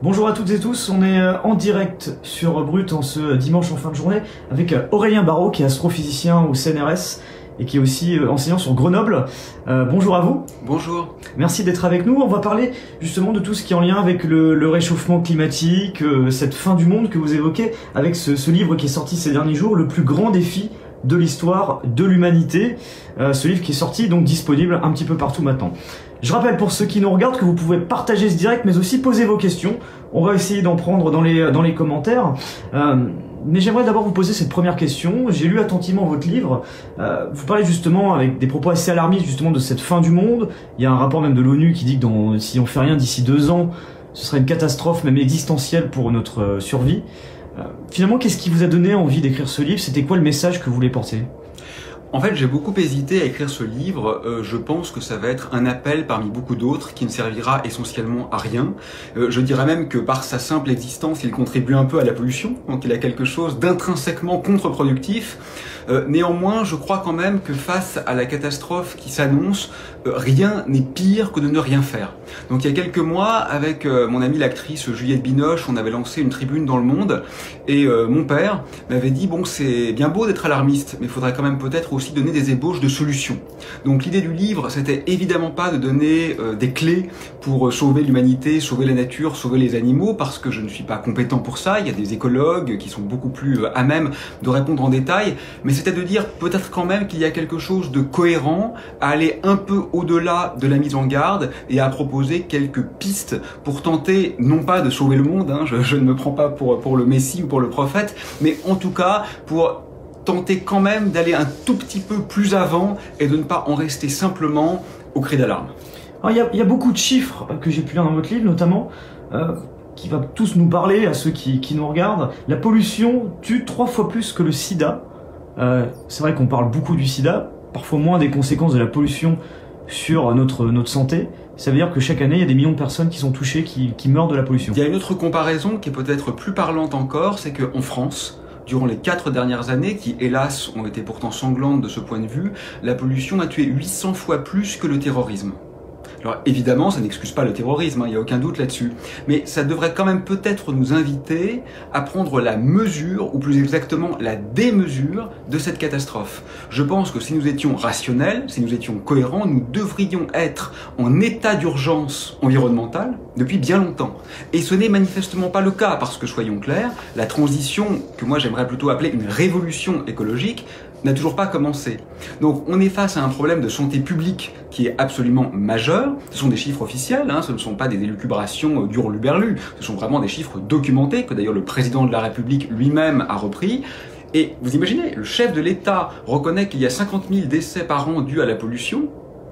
Bonjour à toutes et tous, on est en direct sur Brut en ce dimanche en fin de journée avec Aurélien Barraud qui est astrophysicien au CNRS et qui est aussi enseignant sur Grenoble. Bonjour à vous. Bonjour. Merci d'être avec nous. On va parler justement de tout ce qui est en lien avec le réchauffement climatique, cette fin du monde que vous évoquez avec ce livre qui est sorti ces derniers jours, Le plus grand défi de l'histoire de l'humanité. Ce livre qui est sorti, donc disponible un petit peu partout maintenant. Je rappelle pour ceux qui nous regardent que vous pouvez partager ce direct mais aussi poser vos questions. On va essayer d'en prendre dans les commentaires. Mais j'aimerais d'abord vous poser cette première question. J'ai lu attentivement votre livre. Vous parlez justement avec des propos assez alarmistes justement de cette fin du monde. Il y a un rapport même de l'ONU qui dit que si on fait rien d'ici 2 ans, ce serait une catastrophe même existentielle pour notre survie. Finalement, qu'est-ce qui vous a donné envie d'écrire ce livre? C'était quoi le message que vous voulez porter? En fait, j'ai beaucoup hésité à écrire ce livre. Je pense que ça va être un appel parmi beaucoup d'autres qui ne servira essentiellement à rien. Je dirais même que par sa simple existence, il contribue un peu à la pollution. Donc il a quelque chose d'intrinsèquement contre-productif. Néanmoins, je crois quand même que face à la catastrophe qui s'annonce, rien n'est pire que de ne rien faire. Donc il y a quelques mois, avec mon amie l'actrice Juliette Binoche, on avait lancé une tribune dans Le Monde et mon père m'avait dit « Bon, c'est bien beau d'être alarmiste, mais il faudrait quand même peut-être aussi donner des ébauches de solutions. » Donc l'idée du livre, c'était évidemment pas de donner des clés pour sauver l'humanité, sauver la nature, sauver les animaux, parce que je ne suis pas compétent pour ça. Il y a des écologues qui sont beaucoup plus à même de répondre en détail, mais c'était de dire peut-être quand même qu'il y a quelque chose de cohérent à aller un peu au-delà de la mise en garde et à proposer quelques pistes pour tenter, non pas de sauver le monde, hein, je ne me prends pas pour le Messie ou pour le prophète, mais en tout cas pour tenter quand même d'aller un tout petit peu plus avant et de ne pas en rester simplement au cri d'alarme. Alors, il y a beaucoup de chiffres que j'ai pu lire dans votre livre, notamment, qui va tous nous parler à ceux qui nous regardent. La pollution tue 3 fois plus que le sida. C'est vrai qu'on parle beaucoup du sida, parfois moins des conséquences de la pollution sur notre santé. Ça veut dire que chaque année, il y a des millions de personnes qui sont touchées, qui meurent de la pollution. Il y a une autre comparaison qui est peut-être plus parlante encore, c'est qu'en France, durant les 4 dernières années, qui hélas ont été pourtant sanglantes de ce point de vue, la pollution a tué 800 fois plus que le terrorisme. Alors évidemment, ça n'excuse pas le terrorisme, il n'y a aucun doute là-dessus, mais ça devrait quand même peut-être nous inviter à prendre la mesure, ou plus exactement la démesure, de cette catastrophe. Je pense que si nous étions rationnels, si nous étions cohérents, nous devrions être en état d'urgence environnementale depuis bien longtemps. Et ce n'est manifestement pas le cas, parce que soyons clairs, la transition, que moi j'aimerais plutôt appeler une révolution écologique, n'a toujours pas commencé. Donc on est face à un problème de santé publique qui est absolument majeur. Ce sont des chiffres officiels, hein, ce ne sont pas des élucubrations d'hurluberlu, ce sont vraiment des chiffres documentés, que d'ailleurs le président de la République lui-même a repris. Et vous imaginez, le chef de l'État reconnaît qu'il y a 50 000 décès par an dus à la pollution,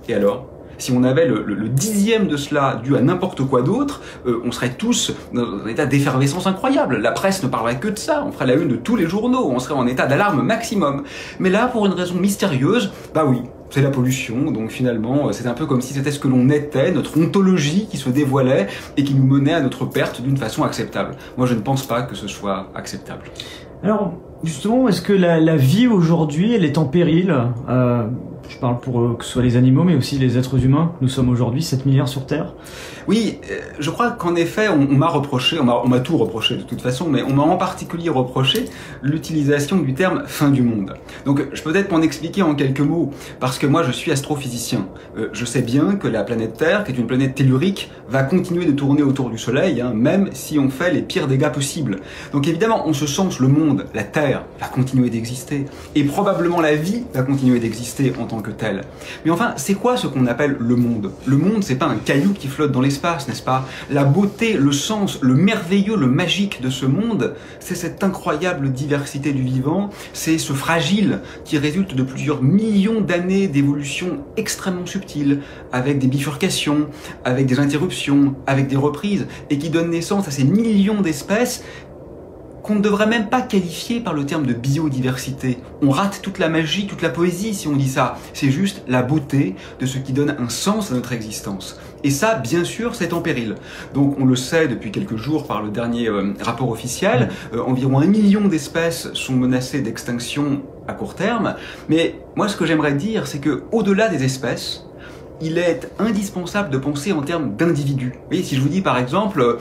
et alors ? Si on avait le 10e de cela dû à n'importe quoi d'autre, on serait tous dans un état d'effervescence incroyable. La presse ne parlerait que de ça, on ferait la une de tous les journaux, on serait en état d'alarme maximum. Mais là, pour une raison mystérieuse, bah oui, c'est la pollution, donc finalement, c'est un peu comme si c'était ce que l'on était, notre ontologie qui se dévoilait et qui nous menait à notre perte d'une façon acceptable. Moi, je ne pense pas que ce soit acceptable. Alors, justement, est-ce que la vie aujourd'hui, elle est en péril? Je parle pour que ce soit les animaux, mais aussi les êtres humains. Nous sommes aujourd'hui 7 milliards sur Terre. Oui, je crois qu'en effet, on m'a reproché, on m'a tout reproché de toute façon, mais on m'a en particulier reproché l'utilisation du terme « fin du monde ». Donc, je peux peut-être m'en expliquer en quelques mots, parce que moi, je suis astrophysicien. Je sais bien que la planète Terre, qui est une planète tellurique, va continuer de tourner autour du Soleil, hein, même si on fait les pires dégâts possibles. Donc évidemment, en ce sens, le monde, la Terre, va continuer d'exister, et probablement la vie va continuer d'exister en tant que telle. Mais enfin, c'est quoi ce qu'on appelle le monde? Le monde, c'est pas un caillou qui flotte dans l'espace, n'est-ce pas? La beauté, le sens, le merveilleux, le magique de ce monde, c'est cette incroyable diversité du vivant, c'est ce fragile qui résulte de plusieurs millions d'années d'évolution extrêmement subtile, avec des bifurcations, avec des interruptions, avec des reprises, et qui donne naissance à ces millions d'espèces qu'on ne devrait même pas qualifier par le terme de biodiversité. On rate toute la magie, toute la poésie si on dit ça. C'est juste la beauté de ce qui donne un sens à notre existence. Et ça, bien sûr, c'est en péril. Donc on le sait depuis quelques jours par le dernier rapport officiel, environ 1 million d'espèces sont menacées d'extinction à court terme. Mais moi, ce que j'aimerais dire, c'est que au-delà des espèces, il est indispensable de penser en termes d'individus. Vous voyez, si je vous dis par exemple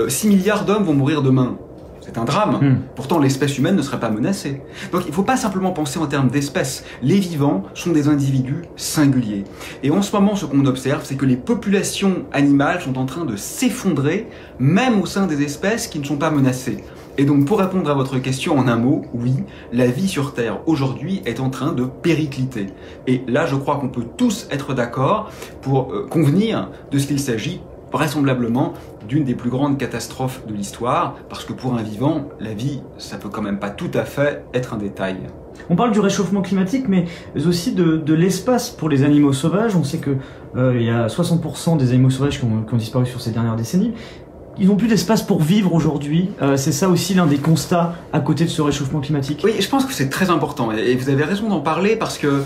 6 milliards d'hommes vont mourir demain, c'est un drame. Pourtant, l'espèce humaine ne serait pas menacée. Donc, il ne faut pas simplement penser en termes d'espèces. Les vivants sont des individus singuliers. Et en ce moment, ce qu'on observe, c'est que les populations animales sont en train de s'effondrer, même au sein des espèces qui ne sont pas menacées. Et donc, pour répondre à votre question en un mot, oui, la vie sur Terre aujourd'hui est en train de péricliter. Et là, je crois qu'on peut tous être d'accord pour convenir de ce qu'il s'agit vraisemblablement d'une des plus grandes catastrophes de l'histoire, parce que pour un vivant, la vie, ça peut quand même pas tout à fait être un détail. On parle du réchauffement climatique, mais aussi de l'espace pour les animaux sauvages. On sait que il y a 60% des animaux sauvages qui ont disparu sur ces dernières décennies. Ils n'ont plus d'espace pour vivre aujourd'hui. C'est ça aussi l'un des constats à côté de ce réchauffement climatique. Oui, je pense que c'est très important et vous avez raison d'en parler parce que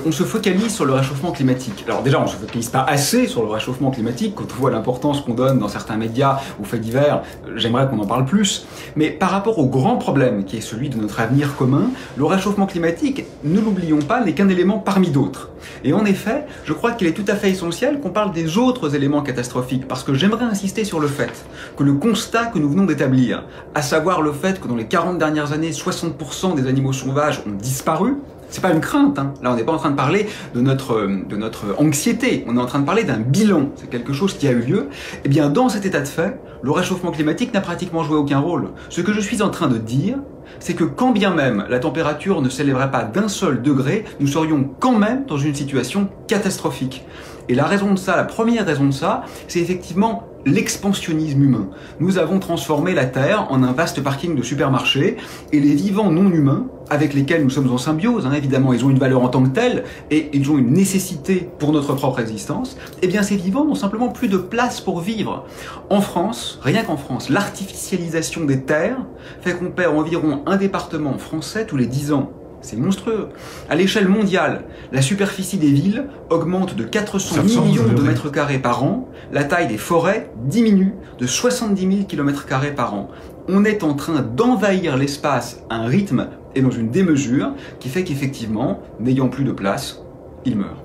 on se focalise sur le réchauffement climatique. Alors déjà, on se focalise pas assez sur le réchauffement climatique. Quand on voit l'importance qu'on donne dans certains médias aux faits divers, j'aimerais qu'on en parle plus. Mais par rapport au grand problème qui est celui de notre avenir commun, le réchauffement climatique, ne l'oublions pas, n'est qu'un élément parmi d'autres. Et en effet, je crois qu'il est tout à fait essentiel qu'on parle des autres éléments catastrophiques parce que j'aimerais insister sur le fait que le constat que nous venons d'établir, à savoir le fait que dans les 40 dernières années, 60% des animaux sauvages ont disparu, c'est pas une crainte, hein. Là on n'est pas en train de parler de notre anxiété, on est en train de parler d'un bilan, c'est quelque chose qui a eu lieu. Eh bien dans cet état de fait, le réchauffement climatique n'a pratiquement joué aucun rôle. Ce que je suis en train de dire, c'est que quand bien même la température ne s'élèverait pas d'un seul degré, nous serions quand même dans une situation catastrophique. Et la raison de ça, la première raison de ça, c'est effectivement l'expansionnisme humain. Nous avons transformé la Terre en un vaste parking de supermarchés et les vivants non humains, avec lesquels nous sommes en symbiose, hein, évidemment, ils ont une valeur en tant que telle et ils ont une nécessité pour notre propre existence, eh bien ces vivants n'ont simplement plus de place pour vivre. En France, rien qu'en France, l'artificialisation des terres fait qu'on perd environ un département français tous les 10 ans. C'est monstrueux. À l'échelle mondiale, la superficie des villes augmente de 400 millions de mètres carrés par an, la taille des forêts diminue de 70 000 km² par an. On est en train d'envahir l'espace à un rythme et dans une démesure qui fait qu'effectivement, n'ayant plus de place, il meurt.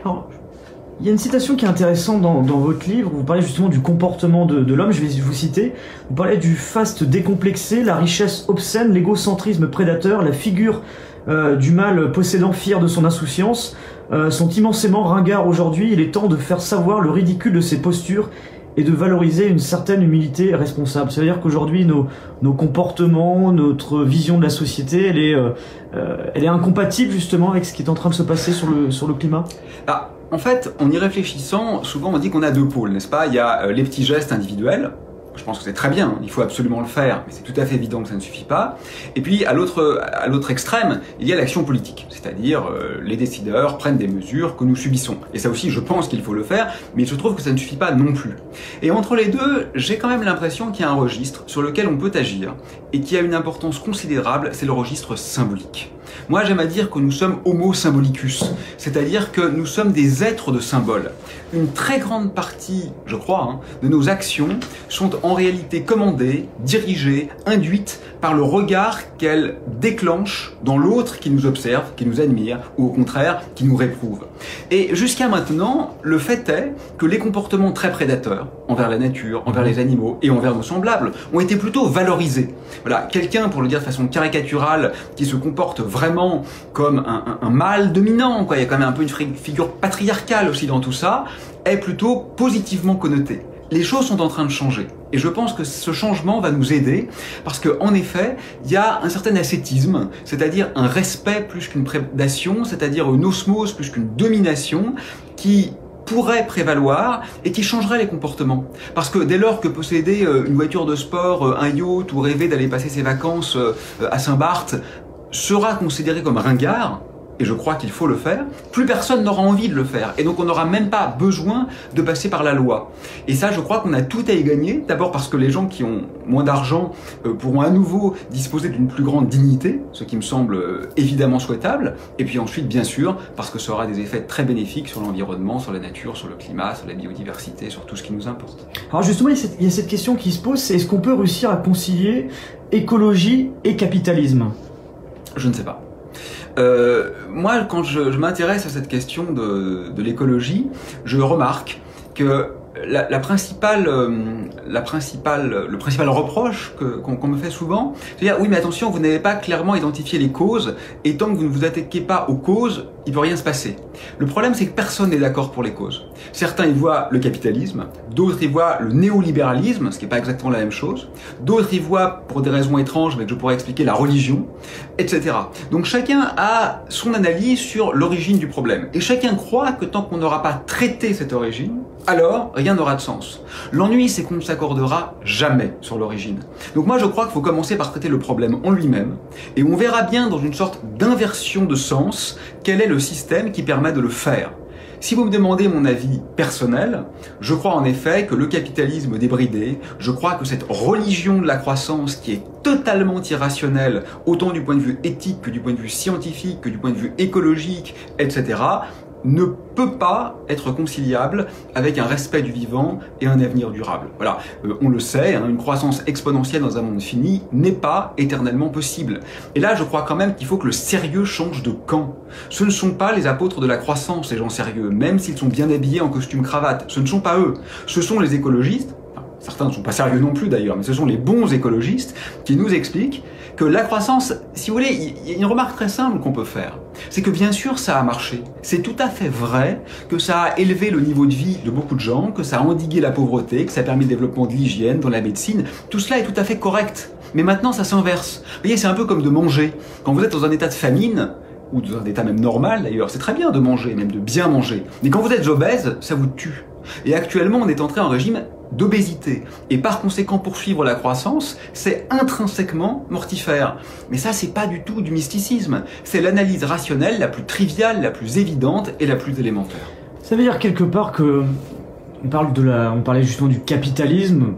Alors, il y a une citation qui est intéressante dans votre livre, vous parlez justement du comportement de l'homme, je vais vous citer, vous parlez du faste décomplexé, la richesse obscène, l'égocentrisme prédateur, la figure du mâle possédant fier de son insouciance, sont immensément ringards aujourd'hui. Il est temps de faire savoir le ridicule de ces postures et de valoriser une certaine humilité responsable. Ça veut dire qu'aujourd'hui, nos comportements, notre vision de la société, elle est incompatible justement avec ce qui est en train de se passer sur le climat. Ah, en fait, en y réfléchissant, souvent on dit qu'on a deux pôles, n'est-ce pas? Il y a les petits gestes individuels. Je pense que c'est très bien, il faut absolument le faire, mais c'est tout à fait évident que ça ne suffit pas. Et puis, à l'autre extrême, il y a l'action politique, c'est-à-dire les décideurs prennent des mesures que nous subissons. Et ça aussi, je pense qu'il faut le faire, mais il se trouve que ça ne suffit pas non plus. Et entre les deux, j'ai quand même l'impression qu'il y a un registre sur lequel on peut agir, et qui a une importance considérable, c'est le registre symbolique. Moi, j'aime à dire que nous sommes homo symbolicus, c'est-à-dire que nous sommes des êtres de symboles. Une très grande partie, je crois, hein, de nos actions sont en réalité commandées, dirigées, induites par le regard qu'elles déclenchent dans l'autre qui nous observe, qui nous admire, ou au contraire, qui nous réprouve. Et jusqu'à maintenant, le fait est que les comportements très prédateurs envers la nature, envers les animaux et envers nos semblables ont été plutôt valorisés. Voilà, quelqu'un, pour le dire de façon caricaturale, qui se comporte vraiment comme un mâle dominant, quoi. Il y a quand même un peu une figure patriarcale aussi dans tout ça, est plutôt positivement connoté. Les choses sont en train de changer. Et je pense que ce changement va nous aider parce qu'en effet, il y a un certain ascétisme, c'est-à-dire un respect plus qu'une prédation, c'est-à-dire une osmose plus qu'une domination qui pourrait prévaloir et qui changerait les comportements. Parce que dès lors que posséder une voiture de sport, un yacht ou rêver d'aller passer ses vacances à Saint-Barth sera considéré comme ringard, et je crois qu'il faut le faire, plus personne n'aura envie de le faire. Et donc on n'aura même pas besoin de passer par la loi. Et ça, je crois qu'on a tout à y gagner. D'abord parce que les gens qui ont moins d'argent pourront à nouveau disposer d'une plus grande dignité, ce qui me semble évidemment souhaitable. Et puis ensuite, bien sûr, parce que ça aura des effets très bénéfiques sur l'environnement, sur la nature, sur le climat, sur la biodiversité, sur tout ce qui nous importe. Alors justement, il y a cette question qui se pose, c'est est-ce qu'on peut réussir à concilier écologie et capitalisme? Je ne sais pas. Moi, quand je m'intéresse à cette question de l'écologie, je remarque que le principal reproche qu'on me fait souvent, c'est de dire oui mais attention, vous n'avez pas clairement identifié les causes, et tant que vous ne vous attaquez pas aux causes, il peut rien se passer. Le problème c'est que personne n'est d'accord pour les causes. Certains y voient le capitalisme, d'autres y voient le néolibéralisme, ce qui n'est pas exactement la même chose, d'autres y voient, pour des raisons étranges mais que je pourrais expliquer, la religion, etc. Donc chacun a son analyse sur l'origine du problème, et chacun croit que tant qu'on n'aura pas traité cette origine, alors rien n'aura de sens. L'ennui, c'est qu'on ne s'accordera jamais sur l'origine. Donc moi, je crois qu'il faut commencer par traiter le problème en lui-même, et on verra bien dans une sorte d'inversion de sens quel est le système qui permet de le faire. Si vous me demandez mon avis personnel, je crois en effet que le capitalisme débridé, je crois que cette religion de la croissance qui est totalement irrationnelle, autant du point de vue éthique que du point de vue scientifique, que du point de vue écologique, etc., ne peut pas être conciliable avec un respect du vivant et un avenir durable. Voilà, on le sait, hein, une croissance exponentielle dans un monde fini n'est pas éternellement possible. Et là, je crois quand même qu'il faut que le sérieux change de camp. Ce ne sont pas les apôtres de la croissance, les gens sérieux, même s'ils sont bien habillés en costume cravate. Ce ne sont pas eux. Ce sont les écologistes, enfin, certains ne sont pas sérieux non plus d'ailleurs, mais ce sont les bons écologistes qui nous expliquent que la croissance, si vous voulez, il y a une remarque très simple qu'on peut faire. C'est que bien sûr ça a marché. C'est tout à fait vrai que ça a élevé le niveau de vie de beaucoup de gens, que ça a endigué la pauvreté, que ça a permis le développement de l'hygiène, dans la médecine. Tout cela est tout à fait correct. Mais maintenant ça s'inverse. Vous voyez, c'est un peu comme de manger. Quand vous êtes dans un état de famine, ou dans un état même normal d'ailleurs, c'est très bien de manger, même de bien manger. Mais quand vous êtes obèse, ça vous tue. Et actuellement on est entré en régime d'obésité. Et par conséquent, poursuivre la croissance, c'est intrinsèquement mortifère. Mais ça, c'est pas du tout du mysticisme. C'est l'analyse rationnelle la plus triviale, la plus évidente et la plus élémentaire. Ça veut dire quelque part que on parlait justement du capitalisme.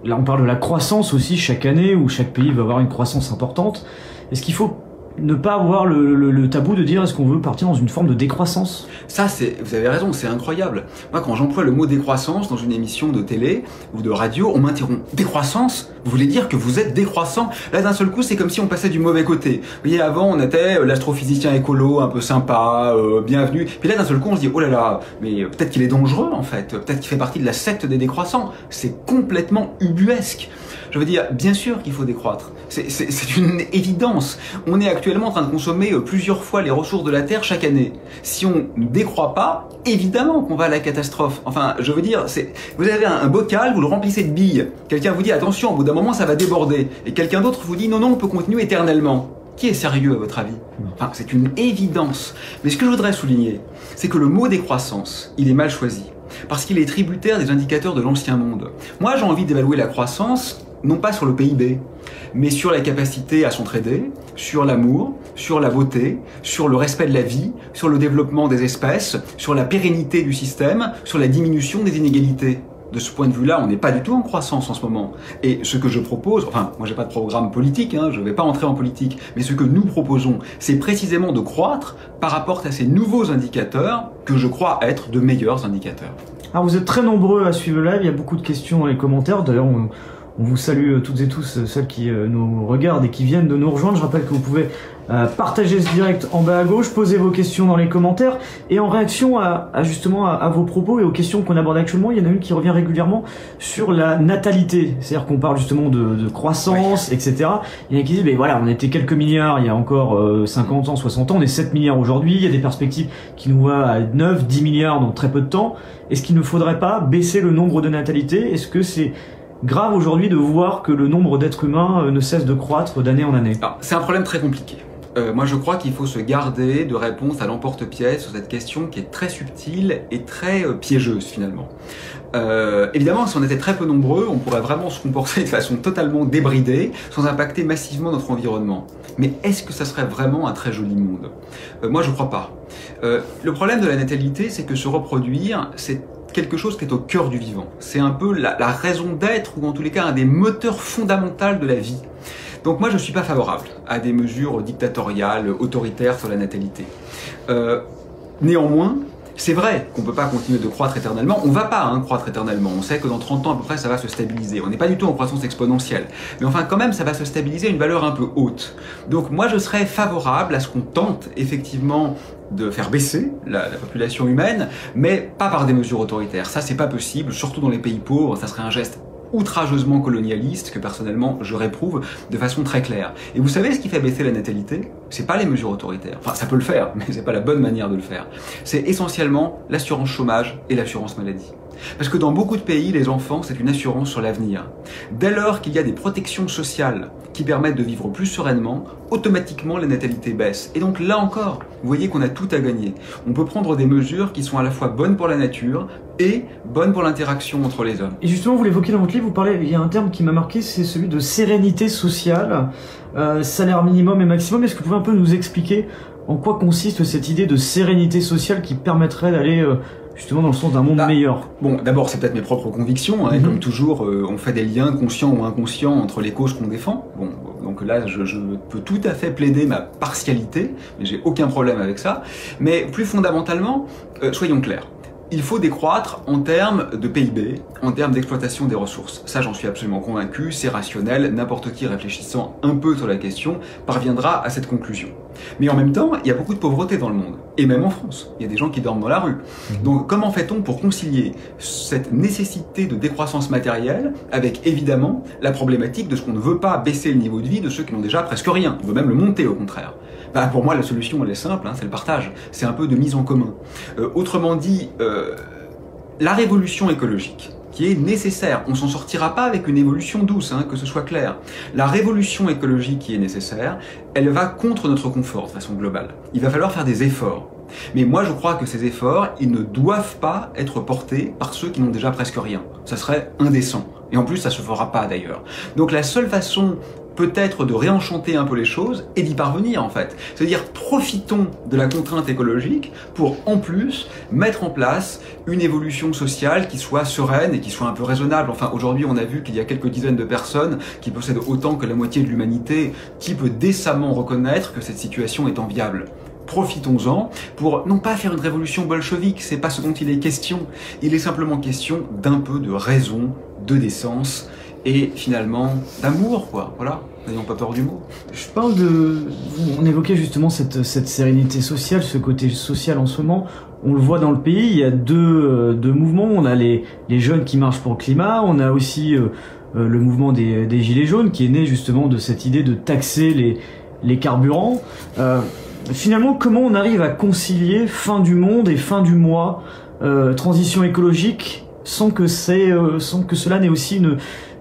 Là, on parle de la croissance aussi chaque année, où chaque pays va avoir une croissance importante. Est-ce qu'il faut ne pas avoir le tabou de dire est-ce qu'on veut partir dans une forme de décroissance? Ça, vous avez raison, c'est incroyable. Moi, quand j'emploie le mot décroissance dans une émission de télé ou de radio, on m'interrompt. Décroissance? Vous voulez dire que vous êtes décroissant? Là, d'un seul coup, c'est comme si on passait du mauvais côté. Vous voyez, avant, on était l'astrophysicien écolo, un peu sympa, bienvenu. Puis là, d'un seul coup, on se dit, oh là là, mais peut-être qu'il est dangereux, en fait. Peut-être qu'il fait partie de la secte des décroissants. C'est complètement ubuesque. Je veux dire, bien sûr qu'il faut décroître. C'est une évidence. On est actuellement en train de consommer plusieurs fois les ressources de la Terre chaque année. Si on ne décroît pas, évidemment qu'on va à la catastrophe. Enfin, je veux dire, vous avez un bocal, vous le remplissez de billes. Quelqu'un vous dit, attention, au bout d'un moment, ça va déborder. Et quelqu'un d'autre vous dit, non, non, on peut continuer éternellement. Qui est sérieux à votre avis? Enfin, c'est une évidence. Mais ce que je voudrais souligner, c'est que le mot décroissance, il est mal choisi. Parce qu'il est tributaire des indicateurs de l'ancien monde. Moi, j'ai envie d'évaluer la croissance non pas sur le PIB, mais sur la capacité à s'entraider, sur l'amour, sur la beauté, sur le respect de la vie, sur le développement des espèces, sur la pérennité du système, sur la diminution des inégalités. De ce point de vue-là, on n'est pas du tout en croissance en ce moment. Et ce que je propose, enfin, moi j'ai pas de programme politique, hein, je vais pas entrer en politique, mais ce que nous proposons, c'est précisément de croître par rapport à ces nouveaux indicateurs que je crois être de meilleurs indicateurs. Alors vous êtes très nombreux à suivre le live, il y a beaucoup de questions dans les commentaires, d'ailleurs on vous salue toutes et tous, celles qui nous regardent et qui viennent de nous rejoindre. Je rappelle que vous pouvez partager ce direct en bas à gauche, poser vos questions dans les commentaires, et en réaction justement à vos propos et aux questions qu'on aborde actuellement, il y en a une qui revient régulièrement sur la natalité. C'est-à-dire qu'on parle justement de croissance, oui, etc. Il y en a qui disent, mais voilà, on était quelques milliards il y a encore 50 ans, 60 ans, on est 7 milliards aujourd'hui, il y a des perspectives qui nous voient à 9, 10 milliards dans très peu de temps. Est-ce qu'il ne faudrait pas baisser le nombre de natalité? Est-ce que c'est grave aujourd'hui de voir que le nombre d'êtres humains ne cesse de croître d'année en année? C'est un problème très compliqué. Moi je crois qu'il faut se garder de réponse à l'emporte-pièce sur cette question qui est très subtile et très piégeuse finalement. Évidemment, si on était très peu nombreux, on pourrait vraiment se comporter de façon totalement débridée, sans impacter massivement notre environnement. Mais est-ce que ça serait vraiment un très joli monde? Moi je crois pas. Le problème de la natalité, c'est que se reproduire, c'est quelque chose qui est au cœur du vivant. C'est un peu la raison d'être, ou en tous les cas un des moteurs fondamentaux de la vie. Donc moi je ne suis pas favorable à des mesures dictatoriales, autoritaires sur la natalité. Néanmoins, C'est vrai qu'on ne peut pas continuer de croître éternellement, on ne va pas croître éternellement, on sait que dans 30 ans à peu près ça va se stabiliser, on n'est pas du tout en croissance exponentielle, mais enfin quand même ça va se stabiliser à une valeur un peu haute. Donc moi je serais favorable à ce qu'on tente effectivement de faire baisser la population humaine, mais pas par des mesures autoritaires, ça c'est pas possible, surtout dans les pays pauvres, ça serait un geste outrageusement colonialiste que personnellement je réprouve de façon très claire. Et vous savez ce qui fait baisser la natalité? C'est pas les mesures autoritaires. Enfin, ça peut le faire, mais c'est pas la bonne manière de le faire. C'est essentiellement l'assurance chômage et l'assurance maladie. Parce que dans beaucoup de pays, les enfants, c'est une assurance sur l'avenir. Dès lors qu'il y a des protections sociales qui permettent de vivre plus sereinement, automatiquement la natalité baisse. Et donc là encore, vous voyez qu'on a tout à gagner. On peut prendre des mesures qui sont à la fois bonnes pour la nature et bonnes pour l'interaction entre les hommes. Et justement, vous l'évoquez dans votre livre, vous parlez, il y a un terme qui m'a marqué, c'est celui de sérénité sociale, salaire minimum et maximum. Est-ce que vous pouvez un peu nous expliquer en quoi consiste cette idée de sérénité sociale qui permettrait d'aller justement dans le sens d'un monde meilleur? Bon, d'abord, c'est peut-être mes propres convictions, et comme toujours, on fait des liens conscients ou inconscients entre les causes qu'on défend. Bon, donc là, je peux tout à fait plaider ma partialité, mais j'ai aucun problème avec ça. Mais plus fondamentalement, soyons clairs. Il faut décroître en termes de PIB, en termes d'exploitation des ressources. Ça, j'en suis absolument convaincu, c'est rationnel, n'importe qui réfléchissant un peu sur la question parviendra à cette conclusion. Mais en même temps, il y a beaucoup de pauvreté dans le monde, et même en France. Il y a des gens qui dorment dans la rue. Donc comment fait-on pour concilier cette nécessité de décroissance matérielle avec évidemment la problématique de ce qu'on ne veut pas baisser le niveau de vie de ceux qui n'ont déjà presque rien, on veut même le monter au contraire. Pour moi, la solution, elle est simple, c'est le partage. C'est un peu de mise en commun. Autrement dit, la révolution écologique, qui est nécessaire. On ne s'en sortira pas avec une évolution douce, que ce soit clair. La révolution écologique qui est nécessaire, elle va contre notre confort de façon globale. Il va falloir faire des efforts. Mais moi, je crois que ces efforts, ils ne doivent pas être portés par ceux qui n'ont déjà presque rien. Ça serait indécent. Et en plus, ça ne se fera pas d'ailleurs. Donc la seule façon peut-être de réenchanter un peu les choses et d'y parvenir en fait. C'est-à-dire profitons de la contrainte écologique pour en plus mettre en place une évolution sociale qui soit sereine et qui soit un peu raisonnable. Enfin aujourd'hui on a vu qu'il y a quelques dizaines de personnes qui possèdent autant que la moitié de l'humanité qui peut décemment reconnaître que cette situation est enviable. Profitons-en pour non pas faire une révolution bolchevique, c'est pas ce dont il est question. Il est simplement question d'un peu de raison, de décence et finalement d'amour, quoi. Voilà, n'ayons pas peur du mot. Je parle on évoquait justement cette sérénité sociale, ce côté social en ce moment. On le voit dans le pays, il y a deux mouvements. On a les jeunes qui marchent pour le climat, on a aussi le mouvement des gilets jaunes qui est né justement de cette idée de taxer les carburants. Finalement, comment on arrive à concilier fin du monde et fin du mois, transition écologique, sans que cela n'ait aussi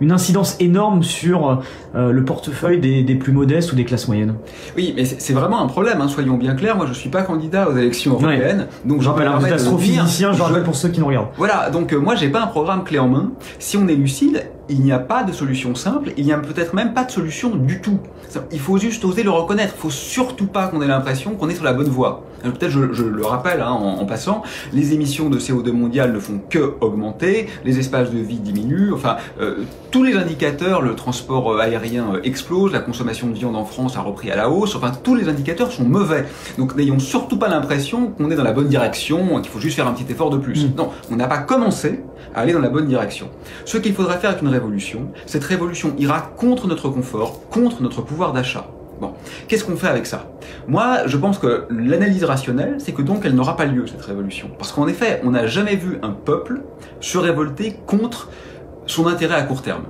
une incidence énorme sur le portefeuille des plus modestes ou des classes moyennes? Oui, mais c'est vraiment un problème, soyons bien clairs. Moi, je suis pas candidat aux élections européennes, donc je rappelle, vous êtes astrophysicien, je rappelle pour ceux qui nous regardent. Voilà, donc moi, j'ai pas un programme clé en main. Si on est lucide, il n'y a pas de solution simple, il n'y a peut-être même pas de solution du tout. Il faut juste oser le reconnaître, il faut surtout pas qu'on ait l'impression qu'on est sur la bonne voie. Peut-être je le rappelle en passant, les émissions de CO2 mondiales ne font que augmenter, les espaces de vie diminuent, enfin tous les indicateurs, le transport aérien explose, la consommation de viande en France a repris à la hausse, enfin tous les indicateurs sont mauvais. Donc n'ayons surtout pas l'impression qu'on est dans la bonne direction, qu'il faut juste faire un petit effort de plus. Non, on n'a pas commencé à aller dans la bonne direction. Ce qu'il faudrait faire avec une révolution, cette révolution ira contre notre confort, contre notre pouvoir d'achat. Bon, qu'est-ce qu'on fait avec ça? Moi, je pense que l'analyse rationnelle, c'est que donc elle n'aura pas lieu, cette révolution. Parce qu'en effet, on n'a jamais vu un peuple se révolter contre son intérêt à court terme.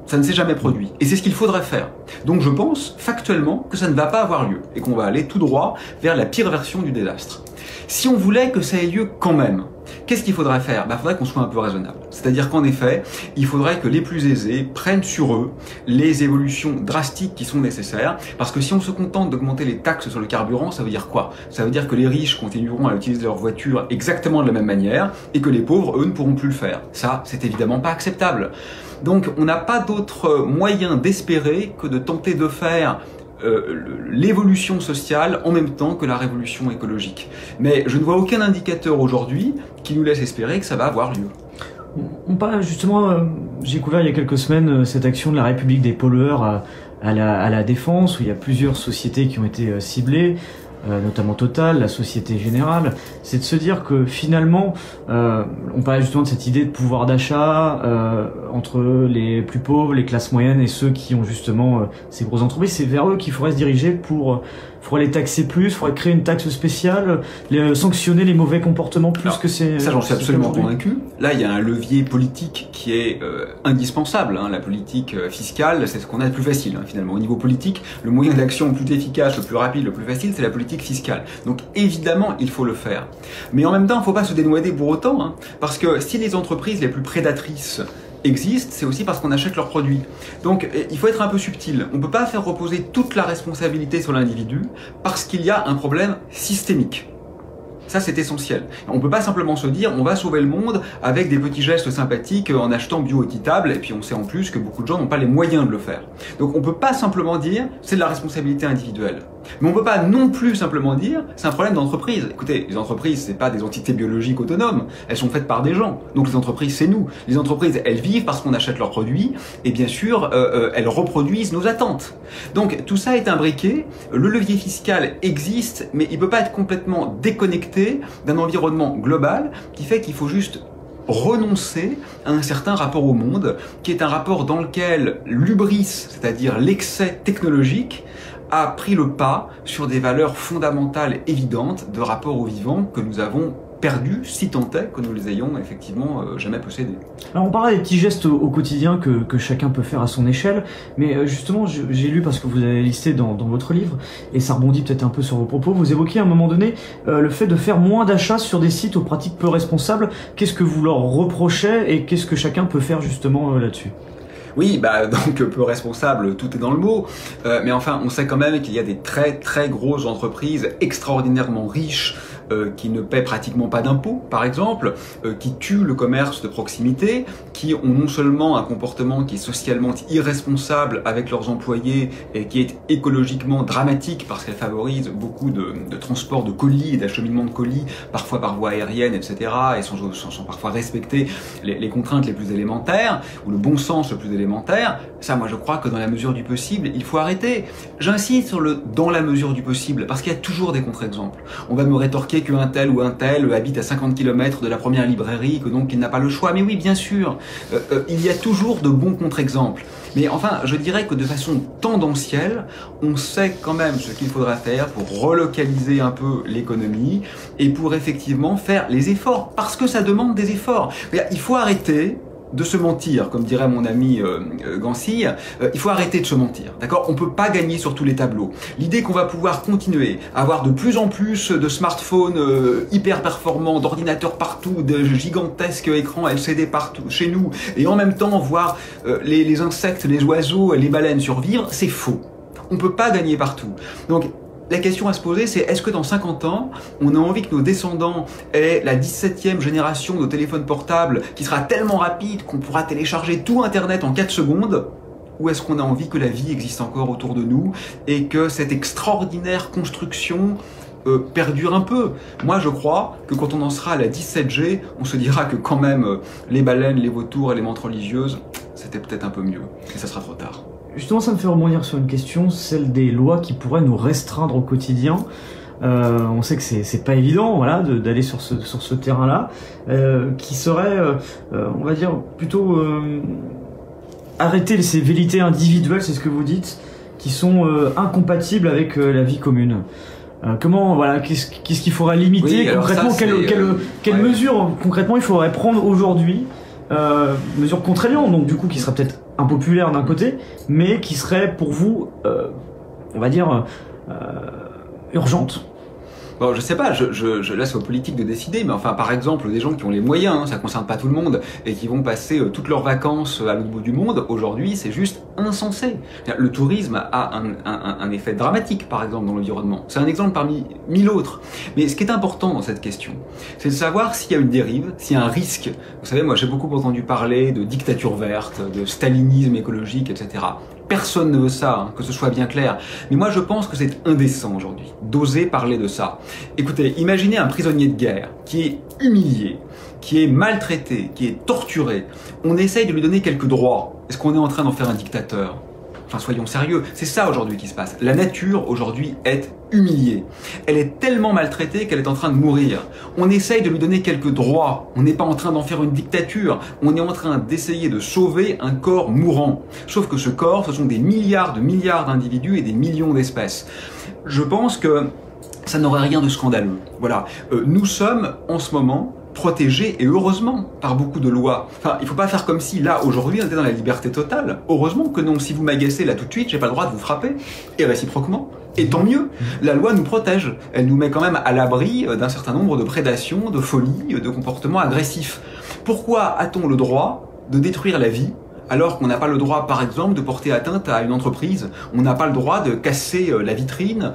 Ça ne s'est jamais produit. Et c'est ce qu'il faudrait faire. Donc je pense, factuellement, que ça ne va pas avoir lieu. Et qu'on va aller tout droit vers la pire version du désastre. Si on voulait que ça ait lieu quand même, qu'est-ce qu'il faudrait faire? Il faudrait qu'on soit un peu raisonnable. C'est-à-dire qu'en effet, il faudrait que les plus aisés prennent sur eux les évolutions drastiques qui sont nécessaires. Parce que si on se contente d'augmenter les taxes sur le carburant, ça veut dire quoi? Ça veut dire que les riches continueront à utiliser leur voiture exactement de la même manière et que les pauvres, eux, ne pourront plus le faire. Ça, c'est évidemment pas acceptable. Donc, on n'a pas d'autre moyen d'espérer que de tenter de faire l'évolution sociale en même temps que la révolution écologique. Mais je ne vois aucun indicateur aujourd'hui qui nous laisse espérer que ça va avoir lieu. On parle justement, j'ai couvert il y a quelques semaines cette action de la République des pollueurs à la Défense, où il y a plusieurs sociétés qui ont été ciblées. notamment Total, la Société Générale, c'est de se dire que finalement, on parlait justement de cette idée de pouvoir d'achat entre les plus pauvres, les classes moyennes et ceux qui ont justement ces grosses entreprises, c'est vers eux qu'il faudrait se diriger faudrait les taxer plus, faudrait créer une taxe spéciale, sanctionner les mauvais comportements plus. Alors, que c'est... Ça, j'en suis absolument convaincu. Là, il y a un levier politique qui est indispensable. Hein. La politique fiscale, c'est ce qu'on a de plus facile, hein, finalement. Au niveau politique, le moyen d'action le plus efficace, le plus rapide, le plus facile, c'est la politique fiscale. Donc, évidemment, il faut le faire. Mais en même temps, il ne faut pas se dénouader pour autant, hein, parce que si les entreprises les plus prédatrices existent, c'est aussi parce qu'on achète leurs produits. Donc il faut être un peu subtil. On ne peut pas faire reposer toute la responsabilité sur l'individu parce qu'il y a un problème systémique. Ça, c'est essentiel. On ne peut pas simplement se dire on va sauver le monde avec des petits gestes sympathiques en achetant bio-équitable, et puis on sait en plus que beaucoup de gens n'ont pas les moyens de le faire. Donc on ne peut pas simplement dire c'est de la responsabilité individuelle. Mais on ne peut pas non plus simplement dire c'est un problème d'entreprise. Écoutez, les entreprises, c'est pas des entités biologiques autonomes, elles sont faites par des gens. Donc les entreprises, c'est nous. Les entreprises, elles vivent parce qu'on achète leurs produits, et bien sûr, elles reproduisent nos attentes. Donc tout ça est imbriqué, le levier fiscal existe, mais il ne peut pas être complètement déconnecté d'un environnement global qui fait qu'il faut juste renoncer à un certain rapport au monde, qui est un rapport dans lequel l'hubris, c'est-à-dire l'excès technologique, a pris le pas sur des valeurs fondamentales évidentes de rapport au vivant que nous avons perdu, si tant est que nous les ayons effectivement jamais possédés. Alors on parlait des petits gestes au quotidien que chacun peut faire à son échelle, mais justement j'ai lu, parce que vous avez listé dans votre livre, et ça rebondit peut-être un peu sur vos propos, vous évoquiez à un moment donné le fait de faire moins d'achats sur des sites aux pratiques peu responsables. Qu'est-ce que vous leur reprochez et qu'est-ce que chacun peut faire justement là-dessus ? Oui, donc peu responsable, tout est dans le mot, mais enfin on sait quand même qu'il y a des très très grosses entreprises extraordinairement riches qui ne paient pratiquement pas d'impôts, par exemple, qui tuent le commerce de proximité, qui ont non seulement un comportement qui est socialement irresponsable avec leurs employés et qui est écologiquement dramatique parce qu'elle favorise beaucoup de transport de colis et d'acheminement de colis, parfois par voie aérienne, etc., et sans parfois respecter les contraintes les plus élémentaires, ou le bon sens le plus élémentaire. Ça, moi je crois que dans la mesure du possible, il faut arrêter. J'insiste sur le « dans la mesure du possible », parce qu'il y a toujours des contre-exemples. On va me rétorquer qu'un tel ou un tel habite à 50 km de la première librairie, que donc il n'a pas le choix. Mais oui, bien sûr, il y a toujours de bons contre-exemples. Mais enfin, je dirais que de façon tendancielle, on sait quand même ce qu'il faudra faire pour relocaliser un peu l'économie et pour effectivement faire les efforts, parce que ça demande des efforts. Il faut arrêter de se mentir, comme dirait mon ami Gansille, il faut arrêter de se mentir, d'accord ? On peut pas gagner sur tous les tableaux. L'idée qu'on va pouvoir continuer à avoir de plus en plus de smartphones hyper performants, d'ordinateurs partout, de gigantesques écrans LCD partout chez nous, et en même temps voir les insectes, les oiseaux, les baleines survivre, c'est faux. On peut pas gagner partout. Donc la question à se poser, c'est est-ce que dans 50 ans, on a envie que nos descendants aient la 17e génération de téléphones portables qui sera tellement rapide qu'on pourra télécharger tout Internet en 4 secondes ? Ou est-ce qu'on a envie que la vie existe encore autour de nous et que cette extraordinaire construction perdure un peu? Moi, je crois que quand on en sera à la 17G, on se dira que quand même les baleines, les vautours et les menthes religieuses, c'était peut-être un peu mieux. Et ça sera trop tard. Justement, ça me fait rebondir sur une question, celle des lois qui pourraient nous restreindre au quotidien. On sait que c'est pas évident, voilà, d'aller sur ce terrain-là, qui serait, on va dire, plutôt arrêter ces velléités individuelles, c'est ce que vous dites, qui sont incompatibles avec la vie commune. Comment, voilà, qu'est-ce qu'il faudrait limiter concrètement, quelles mesures concrètement il faudrait prendre aujourd'hui? Mesures contraignantes, donc du coup qui seraient peut-être impopulaires d'un côté, mais qui seraient pour vous, on va dire, urgentes. Bon, je sais pas, je laisse aux politiques de décider, mais enfin, par exemple, des gens qui ont les moyens, hein, ça concerne pas tout le monde, et qui vont passer toutes leurs vacances à l'autre bout du monde, aujourd'hui, c'est juste insensé. Le tourisme a un effet dramatique, par exemple, dans l'environnement. C'est un exemple parmi 1000 autres. Mais ce qui est important dans cette question, c'est de savoir s'il y a une dérive, s'il y a un risque. Vous savez, moi, j'ai beaucoup entendu parler de dictature verte, de stalinisme écologique, etc. Personne ne veut ça, hein, que ce soit bien clair. Mais moi, je pense que c'est indécent aujourd'hui d'oser parler de ça. Écoutez, imaginez un prisonnier de guerre qui est humilié, qui est maltraité, qui est torturé. On essaye de lui donner quelques droits. Est-ce qu'on est en train d'en faire un dictateur? Enfin, soyons sérieux, c'est ça aujourd'hui qui se passe. La nature aujourd'hui est humiliée. Elle est tellement maltraitée qu'elle est en train de mourir. On essaye de lui donner quelques droits. On n'est pas en train d'en faire une dictature. On est en train d'essayer de sauver un corps mourant. Sauf que ce corps, ce sont des milliards d'individus et des millions d'espèces. Je pense que ça n'aurait rien de scandaleux. Voilà. Nous sommes en ce moment protégés, et heureusement, par beaucoup de lois. Enfin, il faut pas faire comme si, là, aujourd'hui, on était dans la liberté totale. Heureusement que non. Si vous m'agacez là tout de suite, j'ai pas le droit de vous frapper. Et réciproquement. Et tant mieux. La loi nous protège. Elle nous met quand même à l'abri d'un certain nombre de prédations, de folies, de comportements agressifs. Pourquoi a-t-on le droit de détruire la vie alors qu'on n'a pas le droit, par exemple, de porter atteinte à une entreprise? On n'a pas le droit de casser la vitrine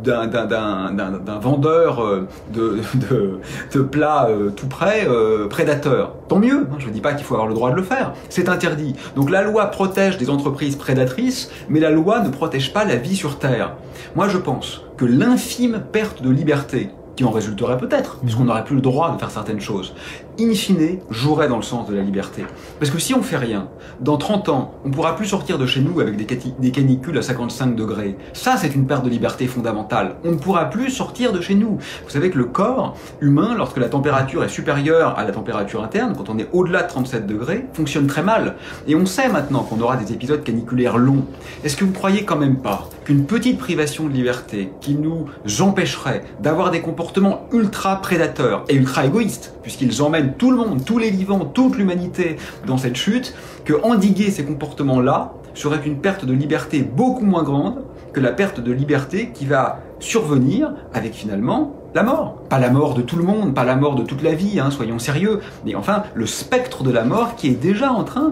d'un vendeur de plats tout près, prédateur. Tant mieux, je ne dis pas qu'il faut avoir le droit de le faire, c'est interdit. Donc la loi protège des entreprises prédatrices, mais la loi ne protège pas la vie sur Terre. Moi je pense que l'infime perte de liberté qui en résulterait peut-être, puisqu'on n'aurait plus le droit de faire certaines choses, in fine, jouerait dans le sens de la liberté. Parce que si on fait rien, dans 30 ans, on ne pourra plus sortir de chez nous avec des canicules à 55 degrés. Ça, c'est une perte de liberté fondamentale. On ne pourra plus sortir de chez nous. Vous savez que le corps humain, lorsque la température est supérieure à la température interne, quand on est au-delà de 37 degrés, fonctionne très mal. Et on sait maintenant qu'on aura des épisodes caniculaires longs. Est-ce que vous croyez quand même pas qu'une petite privation de liberté qui nous empêcherait d'avoir des comportements ultra prédateurs et ultra égoïstes, puisqu'ils emmènent tout le monde, tous les vivants, toute l'humanité dans cette chute, que endiguer ces comportements-là serait une perte de liberté beaucoup moins grande que la perte de liberté qui va survenir avec finalement la mort. Pas la mort de tout le monde, pas la mort de toute la vie, soyons sérieux, mais enfin le spectre de la mort qui est déjà en train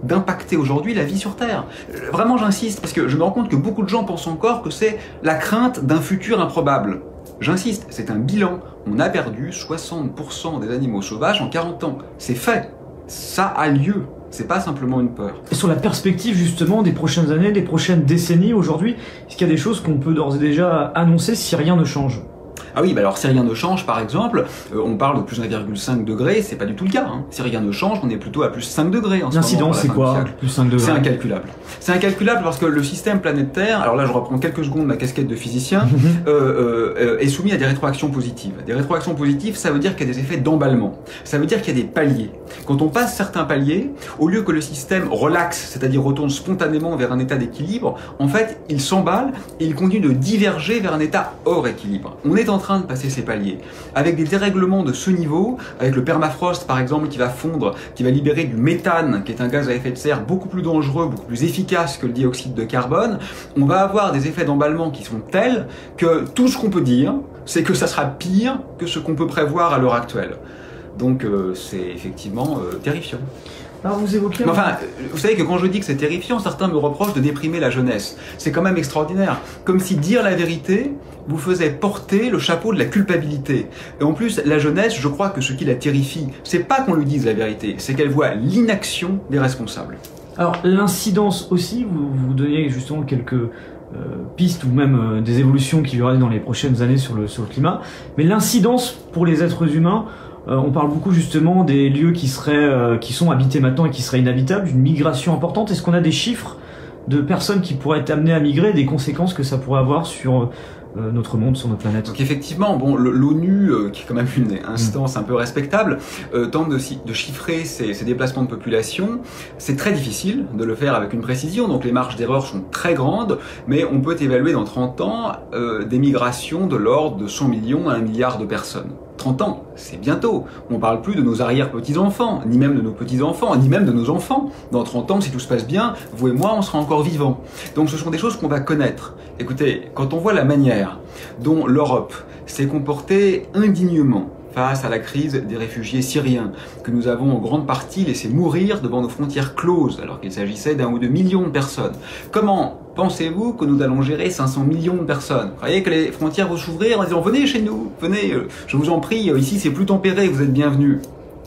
d'impacter aujourd'hui la vie sur Terre. Vraiment j'insiste, parce que je me rends compte que beaucoup de gens pensent encore que c'est la crainte d'un futur improbable. J'insiste, c'est un bilan. On a perdu 60% des animaux sauvages en 40 ans. C'est fait. Ça a lieu. C'est pas simplement une peur. Et sur la perspective justement des prochaines années, des prochaines décennies aujourd'hui, est-ce qu'il y a des choses qu'on peut d'ores et déjà annoncer si rien ne change ? Ah oui, bah alors si rien ne change, par exemple, on parle de plus 1,5 degré, c'est pas du tout le cas. Si rien ne change, on est plutôt à plus 5 degrés en ce moment. L'incidence, c'est quoi, plus 5 degrés? C'est incalculable. C'est incalculable parce que le système planétaire, alors là je reprends quelques secondes ma casquette de physicien, est soumis à des rétroactions positives. Des rétroactions positives, ça veut dire qu'il y a des effets d'emballement. Ça veut dire qu'il y a des paliers. Quand on passe certains paliers, au lieu que le système relaxe, c'est-à-dire retourne spontanément vers un état d'équilibre, en fait, il s'emballe et il continue de diverger vers un état hors équilibre. On est en train de passer ces paliers. Avec des dérèglements de ce niveau, avec le permafrost par exemple qui va fondre, qui va libérer du méthane, qui est un gaz à effet de serre beaucoup plus dangereux, beaucoup plus efficace que le dioxyde de carbone, on va avoir des effets d'emballement qui sont tels que tout ce qu'on peut dire, c'est que ça sera pire que ce qu'on peut prévoir à l'heure actuelle. Donc c'est effectivement terrifiant. Alors vous évoquez... Enfin, vous savez que quand je dis que c'est terrifiant, certains me reprochent de déprimer la jeunesse. C'est quand même extraordinaire. Comme si dire la vérité vous faisait porter le chapeau de la culpabilité. Et en plus, la jeunesse, je crois que ce qui la terrifie, c'est pas qu'on lui dise la vérité, c'est qu'elle voit l'inaction des responsables. Alors l'incidence aussi, vous donniez justement quelques pistes ou même des évolutions qu'il y aura dans les prochaines années sur le climat. Mais l'incidence pour les êtres humains, on parle beaucoup justement des lieux qui sont habités maintenant et qui seraient inhabitables, d'une migration importante. Est-ce qu'on a des chiffres de personnes qui pourraient être amenées à migrer, des conséquences que ça pourrait avoir sur notre monde, sur notre planète? Donc effectivement, bon, l'ONU, qui est quand même une instance un peu respectable, tente de chiffrer ces déplacements de population. C'est très difficile de le faire avec une précision, donc les marges d'erreur sont très grandes, mais on peut évaluer dans 30 ans des migrations de l'ordre de 100 millions à 1 milliard de personnes. 30 ans, c'est bientôt. On ne parle plus de nos arrière-petits-enfants, ni même de nos petits-enfants, ni même de nos enfants. Dans 30 ans, si tout se passe bien, vous et moi, on sera encore vivants. Donc ce sont des choses qu'on va connaître. Écoutez, quand on voit la manière dont l'Europe s'est comportée indignement face à la crise des réfugiés syriens, que nous avons en grande partie laissé mourir devant nos frontières closes, alors qu'il s'agissait d'1 ou 2 millions de personnes. Comment pensez-vous que nous allons gérer 500 millions de personnes? Vous croyez que les frontières vont s'ouvrir en disant « Venez chez nous, venez, je vous en prie, ici c'est plus tempéré, vous êtes bienvenus ».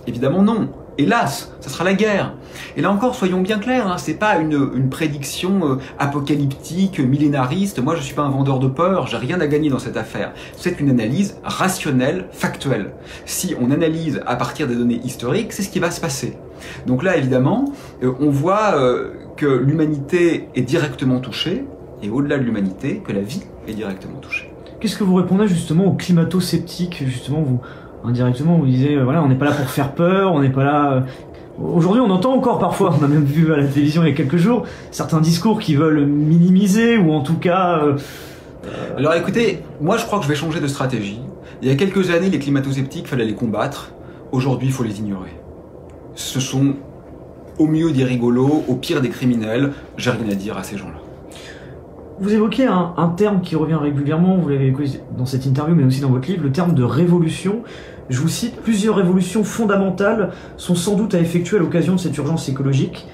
Évidemment non. Hélas, ça sera la guerre. Et là encore, soyons bien clairs, c'est pas une prédiction apocalyptique, millénariste. Moi, je suis pas un vendeur de peur, j'ai rien à gagner dans cette affaire. C'est une analyse rationnelle, factuelle. Si on analyse à partir des données historiques, c'est ce qui va se passer. Donc là, évidemment, on voit que l'humanité est directement touchée, et au-delà de l'humanité, que la vie est directement touchée. Qu'est-ce que vous répondez justement aux climato-sceptiques? Justement, vous, indirectement, vous disiez, voilà, on n'est pas là pour faire peur, on n'est pas là... Aujourd'hui, on entend encore parfois, on a même vu à la télévision il y a quelques jours, certains discours qui veulent minimiser, ou en tout cas... Alors écoutez, moi je crois que je vais changer de stratégie. Il y a quelques années, les climato-sceptiques, il fallait les combattre. Aujourd'hui, il faut les ignorer. Ce sont au mieux des rigolos, au pire des criminels. J'ai rien à dire à ces gens-là. Vous évoquez un terme qui revient régulièrement, vous l'avez évoqué dans cette interview, mais aussi dans votre livre, le terme de révolution. Je vous cite, plusieurs révolutions fondamentales sont sans doute à effectuer à l'occasion de cette urgence écologique.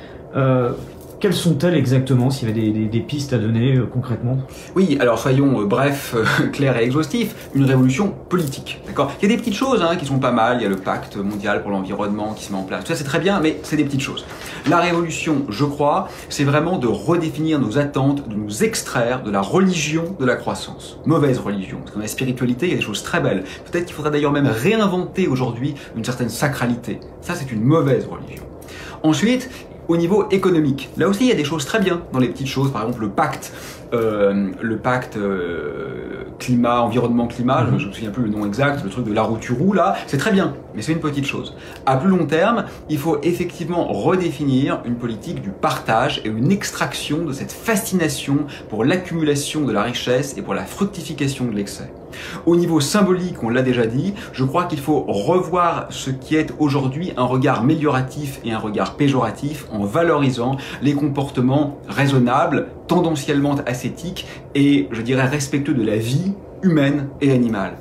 Quelles sont-elles exactement, s'il y avait des pistes à donner concrètement? Oui, alors soyons brefs, clairs et exhaustifs, une révolution politique, d'accord? Il y a des petites choses qui sont pas mal, il y a le pacte mondial pour l'environnement qui se met en place, tout ça c'est très bien, mais c'est des petites choses. La révolution, je crois, c'est vraiment de redéfinir nos attentes, de nous extraire de la religion de la croissance. Mauvaise religion, parce que dans la spiritualité, il y a des choses très belles. Peut-être qu'il faudrait d'ailleurs même réinventer aujourd'hui une certaine sacralité. Ça, c'est une mauvaise religion. Ensuite, au niveau économique, là aussi il y a des choses très bien dans les petites choses, par exemple le pacte climat, environnement-climat, je ne me souviens plus le nom exact, le truc de la roue tu roues là, c'est très bien, mais c'est une petite chose. À plus long terme, il faut effectivement redéfinir une politique du partage et une extraction de cette fascination pour l'accumulation de la richesse et pour la fructification de l'excès. Au niveau symbolique, on l'a déjà dit, je crois qu'il faut revoir ce qui est aujourd'hui un regard mélioratif et un regard péjoratif en valorisant les comportements raisonnables, tendanciellement ascétiques et, je dirais, respectueux de la vie humaine et animale.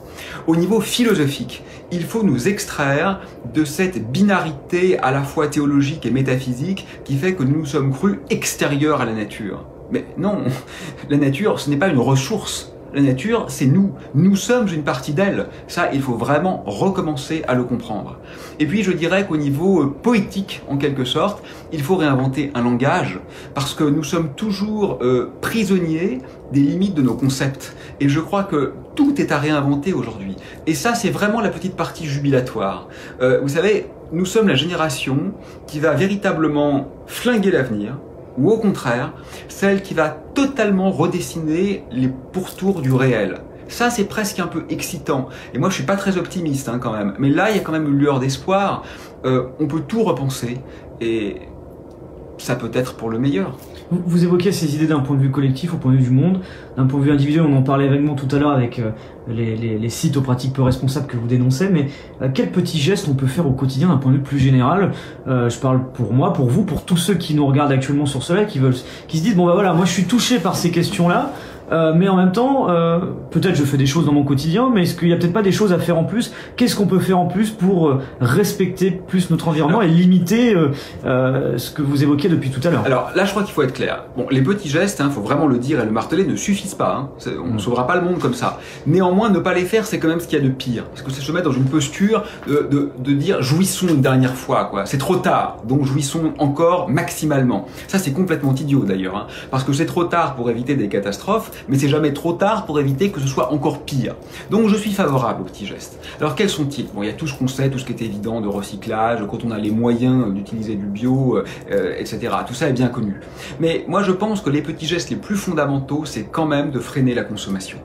Au niveau philosophique, il faut nous extraire de cette binarité à la fois théologique et métaphysique qui fait que nous nous sommes crus extérieurs à la nature. Mais non, la nature, ce n'est pas une ressource. La nature, c'est nous. Nous sommes une partie d'elle. Ça, il faut vraiment recommencer à le comprendre. Et puis, je dirais qu'au niveau poétique, en quelque sorte, il faut réinventer un langage, parce que nous sommes toujours prisonniers des limites de nos concepts. Et je crois que tout est à réinventer aujourd'hui. Et ça, c'est vraiment la petite partie jubilatoire. Vous savez, nous sommes la génération qui va véritablement flinguer l'avenir, ou au contraire, celle qui va totalement redessiner les pourtours du réel. Ça, c'est presque un peu excitant. Et moi, je suis pas très optimiste quand même. Mais là, il y a quand même une lueur d'espoir. On peut tout repenser et ça peut être pour le meilleur. Vous évoquez ces idées d'un point de vue collectif, au point de vue du monde, d'un point de vue individuel, on en parlait vaguement tout à l'heure avec les sites aux pratiques peu responsables que vous dénoncez, mais quels petits gestes on peut faire au quotidien d'un point de vue plus général? Je parle pour moi, pour vous, pour tous ceux qui nous regardent actuellement sur cela, qui se disent, bon bah voilà, moi je suis touché par ces questions-là, mais en même temps, peut-être je fais des choses dans mon quotidien, mais est-ce qu'il n'y a peut-être pas des choses à faire en plus? Qu'est-ce qu'on peut faire en plus pour respecter plus notre environnement et limiter ce que vous évoquez depuis tout à l'heure? Alors là, je crois qu'il faut être clair. Bon, les petits gestes, faut vraiment le dire et le marteler, ne suffisent pas. On ne sauvera pas le monde comme ça. Néanmoins, ne pas les faire, c'est quand même ce qu'il y a de pire. Parce que c'est se mettre dans une posture de dire jouissons une dernière fois, quoi. C'est trop tard, donc jouissons encore maximalement. Ça, c'est complètement idiot d'ailleurs, parce que c'est trop tard pour éviter des catastrophes, mais c'est jamais trop tard pour éviter que ce soit encore pire. Donc je suis favorable aux petits gestes. Alors quels sont-ils? Bon, il y a tout ce qu'on sait, tout ce qui est évident de recyclage, quand on a les moyens d'utiliser du bio, etc. Tout ça est bien connu. Mais moi je pense que les petits gestes les plus fondamentaux, c'est quand même de freiner la consommation.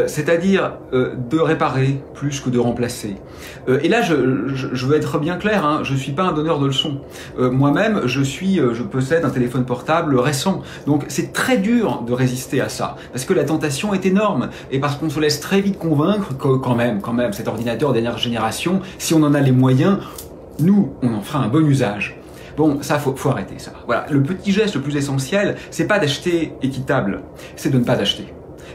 C'est-à-dire de réparer plus que de remplacer. Et là, je veux être bien clair, je suis pas un donneur de leçons. Moi-même, je possède un téléphone portable récent. Donc c'est très dur de résister à ça, parce que la tentation est énorme, et parce qu'on se laisse très vite convaincre que quand même, cet ordinateur dernière génération, si on en a les moyens, nous, on en fera un bon usage. Bon, ça, faut arrêter ça. Voilà, le petit geste le plus essentiel, c'est pas d'acheter équitable, c'est de ne pas acheter.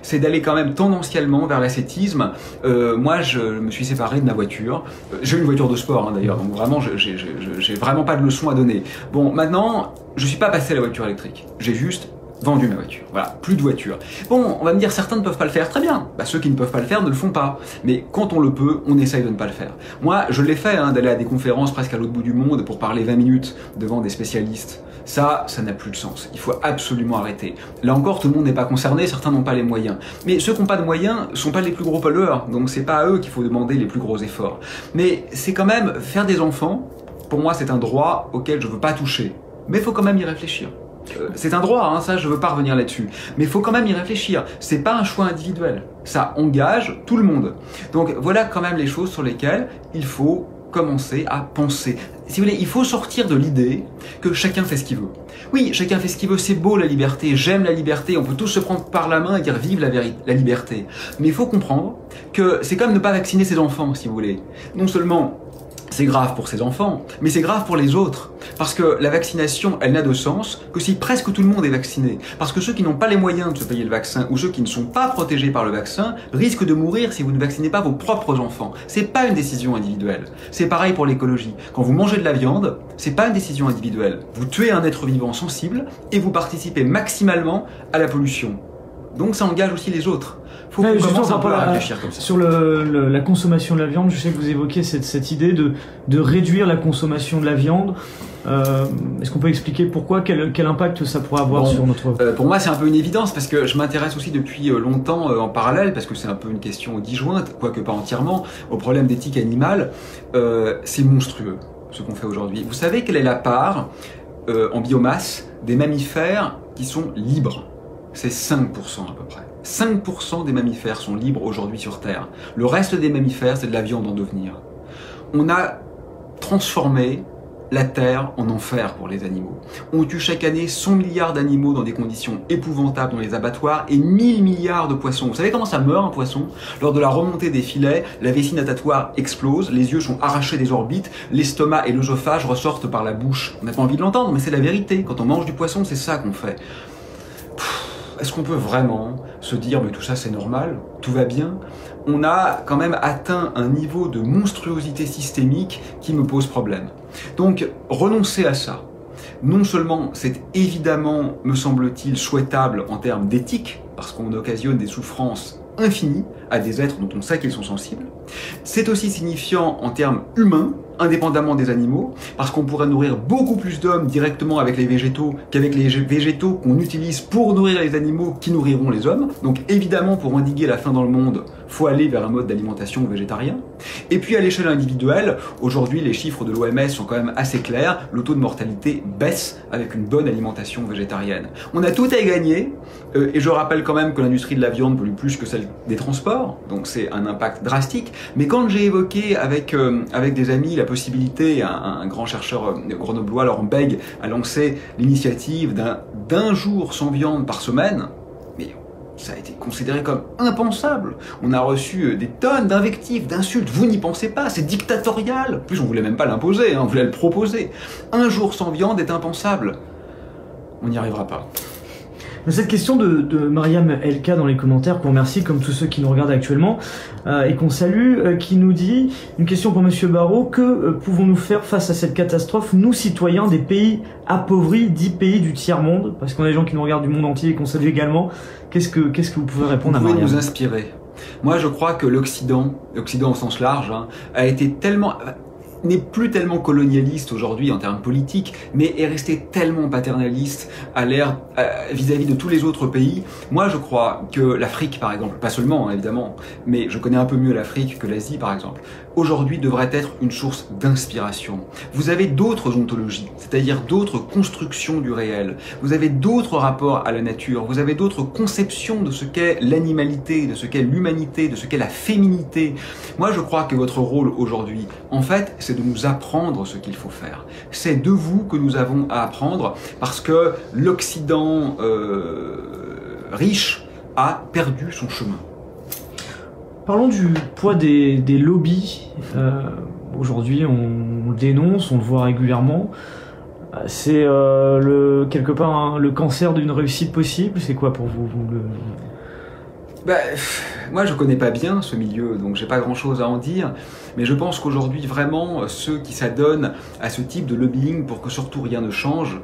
C'est d'aller quand même tendanciellement vers l'ascétisme. Moi, je me suis séparé de ma voiture. J'ai une voiture de sport d'ailleurs, donc vraiment, j'ai vraiment pas de leçon à donner. Bon, maintenant, je suis pas passé à la voiture électrique. J'ai juste vendu ma voiture. Voilà, plus de voiture. Bon, on va me dire, certains ne peuvent pas le faire, très bien. Bah, ceux qui ne peuvent pas le faire ne le font pas. Mais quand on le peut, on essaye de ne pas le faire. Moi, je l'ai fait, d'aller à des conférences presque à l'autre bout du monde pour parler 20 minutes devant des spécialistes. Ça n'a plus de sens. Il faut absolument arrêter. Là encore, tout le monde n'est pas concerné, certains n'ont pas les moyens. Mais ceux qui n'ont pas de moyens sont pas les plus gros pollueurs, donc c'est pas à eux qu'il faut demander les plus gros efforts. Mais c'est quand même faire des enfants pour moi, c'est un droit auquel je ne veux pas toucher. Mais il faut quand même y réfléchir. C'est un droit, hein, ça, je ne veux pas revenir là-dessus. Mais il faut quand même y réfléchir. C'est pas un choix individuel. Ça engage tout le monde. Donc voilà quand même les choses sur lesquelles il faut commencer à penser. Si vous voulez, il faut sortir de l'idée que chacun fait ce qu'il veut. Oui, chacun fait ce qu'il veut, c'est beau la liberté, j'aime la liberté, on peut tous se prendre par la main et dire vive la liberté. Mais il faut comprendre que c'est comme ne pas vacciner ses enfants, si vous voulez. Non seulement c'est grave pour ses enfants, mais c'est grave pour les autres. Parce que la vaccination, elle n'a de sens que si presque tout le monde est vacciné. Parce que ceux qui n'ont pas les moyens de se payer le vaccin ou ceux qui ne sont pas protégés par le vaccin risquent de mourir si vous ne vaccinez pas vos propres enfants. C'est pas une décision individuelle. C'est pareil pour l'écologie. Quand vous mangez de la viande, c'est pas une décision individuelle. Vous tuez un être vivant sensible et vous participez maximalement à la pollution. Donc ça engage aussi les autres. Faut qu'on commence un peu à réfléchir comme ça. Sur la consommation de la viande, je sais que vous évoquez cette idée de réduire la consommation de la viande. Est-ce qu'on peut expliquer pourquoi, quel impact ça pourrait avoir sur notre... Pour moi, c'est un peu une évidence, parce que je m'intéresse aussi depuis longtemps en parallèle, parce que c'est un peu une question disjointe, quoique pas entièrement, au problème d'éthique animale. C'est monstrueux, ce qu'on fait aujourd'hui. Vous savez quelle est la part en biomasse des mammifères qui sont libres? C'est 5% à peu près. 5% des mammifères sont libres aujourd'hui sur Terre. Le reste des mammifères, c'est de la viande en devenir. On a transformé la Terre en enfer pour les animaux. On tue chaque année 100 milliards d'animaux dans des conditions épouvantables dans les abattoirs et 1000 milliards de poissons. Vous savez comment ça meurt un poisson? Lors de la remontée des filets, la vessie natatoire explose, les yeux sont arrachés des orbites, l'estomac et l'œsophage ressortent par la bouche. On n'a pas envie de l'entendre, mais c'est la vérité. Quand on mange du poisson, c'est ça qu'on fait. Est-ce qu'on peut vraiment se dire mais tout ça c'est normal, tout va bien? On a quand même atteint un niveau de monstruosité systémique qui me pose problème. Donc renoncer à ça, non seulement c'est évidemment, me semble-t-il, souhaitable en termes d'éthique, parce qu'on occasionne des souffrances infinies à des êtres dont on sait qu'ils sont sensibles, c'est aussi signifiant en termes humains, indépendamment des animaux, parce qu'on pourrait nourrir beaucoup plus d'hommes directement avec les végétaux qu'avec les végétaux qu'on utilise pour nourrir les animaux qui nourriront les hommes. Donc évidemment, pour endiguer la faim dans le monde, faut aller vers un mode d'alimentation végétarien. Et puis à l'échelle individuelle, aujourd'hui les chiffres de l'OMS sont quand même assez clairs, le taux de mortalité baisse avec une bonne alimentation végétarienne. On a tout à y gagner, et je rappelle quand même que l'industrie de la viande pollue plus que celle des transports, donc c'est un impact drastique. Mais quand j'ai évoqué avec des amis la possibilité, un grand chercheur grenoblois, Laurent Bègue, a lancé l'initiative d'un jour sans viande par semaine, mais ça a été considéré comme impensable. On a reçu des tonnes d'invectives, d'insultes. Vous n'y pensez pas, c'est dictatorial. En plus, on voulait même pas l'imposer, on voulait le proposer. Un jour sans viande est impensable. On n'y arrivera pas. Cette question de Mariam Elka dans les commentaires, qu'on remercie comme tous ceux qui nous regardent actuellement et qu'on salue, qui nous dit, une question pour Monsieur Barrot, que pouvons-nous faire face à cette catastrophe, nous citoyens des pays appauvris, 10 pays du tiers-monde, parce qu'on a des gens qui nous regardent du monde entier et qu'on salue également. Qu'est-ce que vous pouvez répondre à Mariam? Vous pouvez nous inspirer. Moi je crois que l'Occident au sens large, a été tellement... n'est plus tellement colonialiste aujourd'hui en termes politiques, mais est resté tellement paternaliste à l'ère vis-à-vis de tous les autres pays. Moi, je crois que l'Afrique, par exemple, pas seulement, évidemment, mais je connais un peu mieux l'Afrique que l'Asie, par exemple, aujourd'hui devrait être une source d'inspiration. Vous avez d'autres ontologies, c'est-à-dire d'autres constructions du réel. Vous avez d'autres rapports à la nature. Vous avez d'autres conceptions de ce qu'est l'animalité, de ce qu'est l'humanité, de ce qu'est la féminité. Moi, je crois que votre rôle aujourd'hui, en fait, c'est de nous apprendre ce qu'il faut faire. C'est de vous que nous avons à apprendre parce que l'Occident riche a perdu son chemin. Parlons du poids des lobbies. Aujourd'hui, on le dénonce, on le voit régulièrement. C'est quelque part le cancer d'une réussite possible. C'est quoi pour vous, moi je connais pas bien ce milieu, donc j'ai pas grand chose à en dire, mais je pense qu'aujourd'hui vraiment ceux qui s'adonnent à ce type de lobbying pour que surtout rien ne change,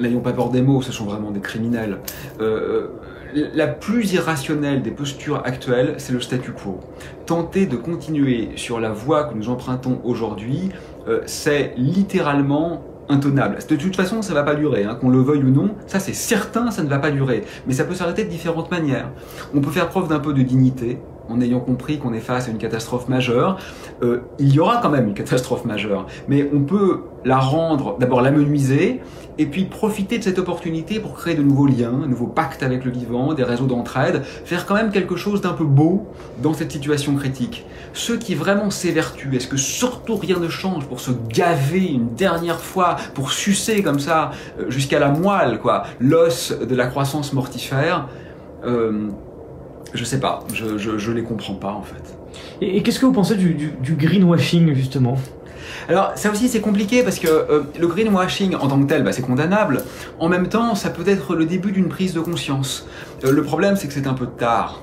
n'ayons pas peur des mots, ce sont vraiment des criminels. La plus irrationnelle des postures actuelles, c'est le statu quo. Tenter de continuer sur la voie que nous empruntons aujourd'hui, c'est littéralement intenable. De toute façon, ça ne va pas durer, qu'on le veuille ou non, ça c'est certain, ça ne va pas durer. Mais ça peut s'arrêter de différentes manières. On peut faire preuve d'un peu de dignité, en ayant compris qu'on est face à une catastrophe majeure. Il y aura quand même une catastrophe majeure, mais on peut la rendre, d'abord l'amenuiser, et puis profiter de cette opportunité pour créer de nouveaux liens, de nouveaux pactes avec le vivant, des réseaux d'entraide, faire quand même quelque chose d'un peu beau dans cette situation critique. Ceux qui vraiment s'évertuent, est-ce que surtout rien ne change pour se gaver une dernière fois, pour sucer comme ça jusqu'à la moelle, quoi, l'os de la croissance mortifère, je sais pas, je les comprends pas en fait. Et qu'est-ce que vous pensez du greenwashing, justement? Alors ça aussi c'est compliqué parce que le greenwashing en tant que tel c'est condamnable. En même temps ça peut être le début d'une prise de conscience. Le problème c'est que c'est un peu tard.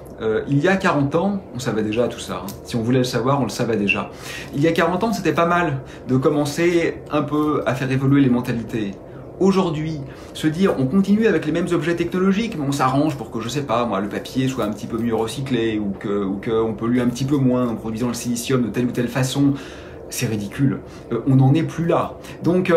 Il y a 40 ans, on savait déjà tout ça. Si on voulait le savoir, on le savait déjà. Il y a 40 ans c'était pas mal de commencer un peu à faire évoluer les mentalités. Aujourd'hui, se dire on continue avec les mêmes objets technologiques, mais on s'arrange pour que, je sais pas moi, le papier soit un petit peu mieux recyclé ou qu'on pollue un petit peu moins en produisant le silicium de telle ou telle façon, c'est ridicule. On n'en est plus là. Donc,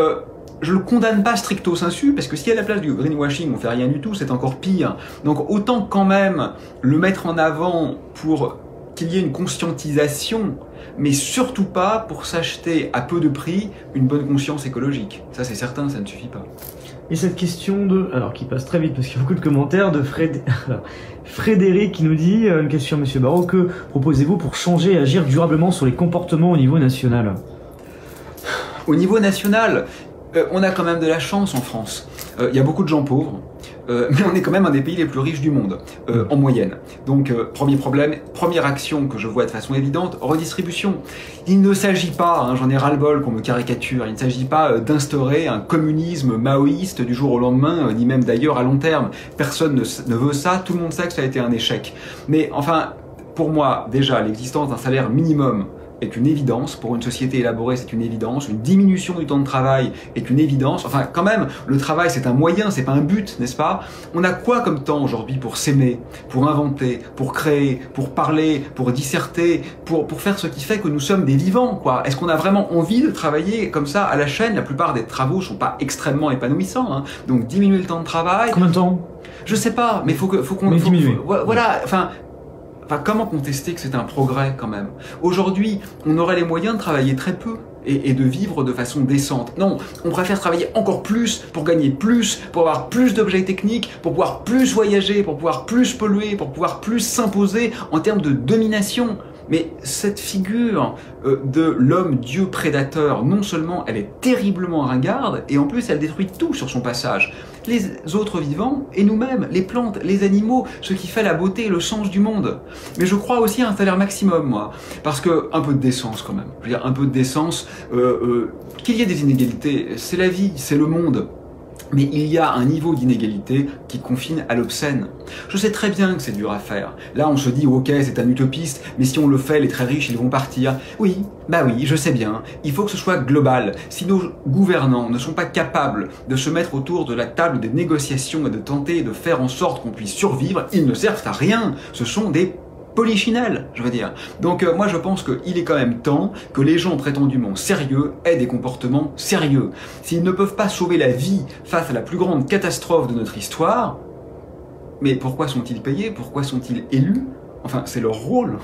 je le condamne pas stricto sensu, parce que si à la place du greenwashing on fait rien du tout, c'est encore pire. Donc autant quand même le mettre en avant pour qu'il y ait une conscientisation, mais surtout pas pour s'acheter à peu de prix une bonne conscience écologique. Ça c'est certain, ça ne suffit pas. Et cette question de... Alors qui passe très vite parce qu'il y a beaucoup de commentaires de Frédéric qui nous dit, une question à Monsieur Barraud, que proposez-vous pour changer et agir durablement sur les comportements au niveau national? Au niveau national, on a quand même de la chance en France. Il y a beaucoup de gens pauvres, mais on est quand même un des pays les plus riches du monde, en moyenne. Donc, premier problème, première action que je vois de façon évidente, redistribution. Il ne s'agit pas, j'en ai ras-le-bol qu'on me caricature, il ne s'agit pas d'instaurer un communisme maoïste du jour au lendemain, ni même d'ailleurs à long terme. Personne ne veut ça, tout le monde sait que ça a été un échec. Mais enfin, pour moi, déjà, l'existence d'un salaire minimum est une évidence, pour une société élaborée c'est une évidence, une diminution du temps de travail est une évidence, enfin quand même, le travail c'est un moyen, c'est pas un but, n'est-ce pas? On a quoi comme temps aujourd'hui pour s'aimer, pour inventer, pour créer, pour parler, pour disserter, pour faire ce qui fait que nous sommes des vivants, quoi? Est-ce qu'on a vraiment envie de travailler comme ça à la chaîne? La plupart des travaux sont pas extrêmement épanouissants, donc diminuer le temps de travail... Combien de temps? Je sais pas, mais faut qu'on... Voilà, Enfin, comment contester que c'est un progrès quand même? Aujourd'hui, on aurait les moyens de travailler très peu et de vivre de façon décente. Non, on préfère travailler encore plus pour gagner plus, pour avoir plus d'objets techniques, pour pouvoir plus voyager, pour pouvoir plus polluer, pour pouvoir plus s'imposer en termes de domination. Mais cette figure de l'homme-dieu prédateur, non seulement elle est terriblement ringarde, et en plus elle détruit tout sur son passage. Les autres vivants, et nous-mêmes, les plantes, les animaux, ce qui fait la beauté et le sens du monde. Mais je crois aussi à un salaire maximum, moi. Parce que, un peu de décence quand même. Je veux dire, un peu de décence, qu'il y ait des inégalités, c'est la vie, c'est le monde. Mais il y a un niveau d'inégalité qui confine à l'obscène. Je sais très bien que c'est dur à faire. Là, on se dit, ok, c'est un utopiste, mais si on le fait, les très riches, ils vont partir. Oui, bah oui, je sais bien. Il faut que ce soit global. Si nos gouvernants ne sont pas capables de se mettre autour de la table des négociations et de tenter de faire en sorte qu'on puisse survivre, ils ne servent à rien. Ce sont des polichinelle, je veux dire. Donc moi je pense qu'il est quand même temps que les gens prétendument sérieux aient des comportements sérieux. S'ils ne peuvent pas sauver la vie face à la plus grande catastrophe de notre histoire, mais pourquoi sont-ils payés? Pourquoi sont-ils élus? Enfin, c'est leur rôle.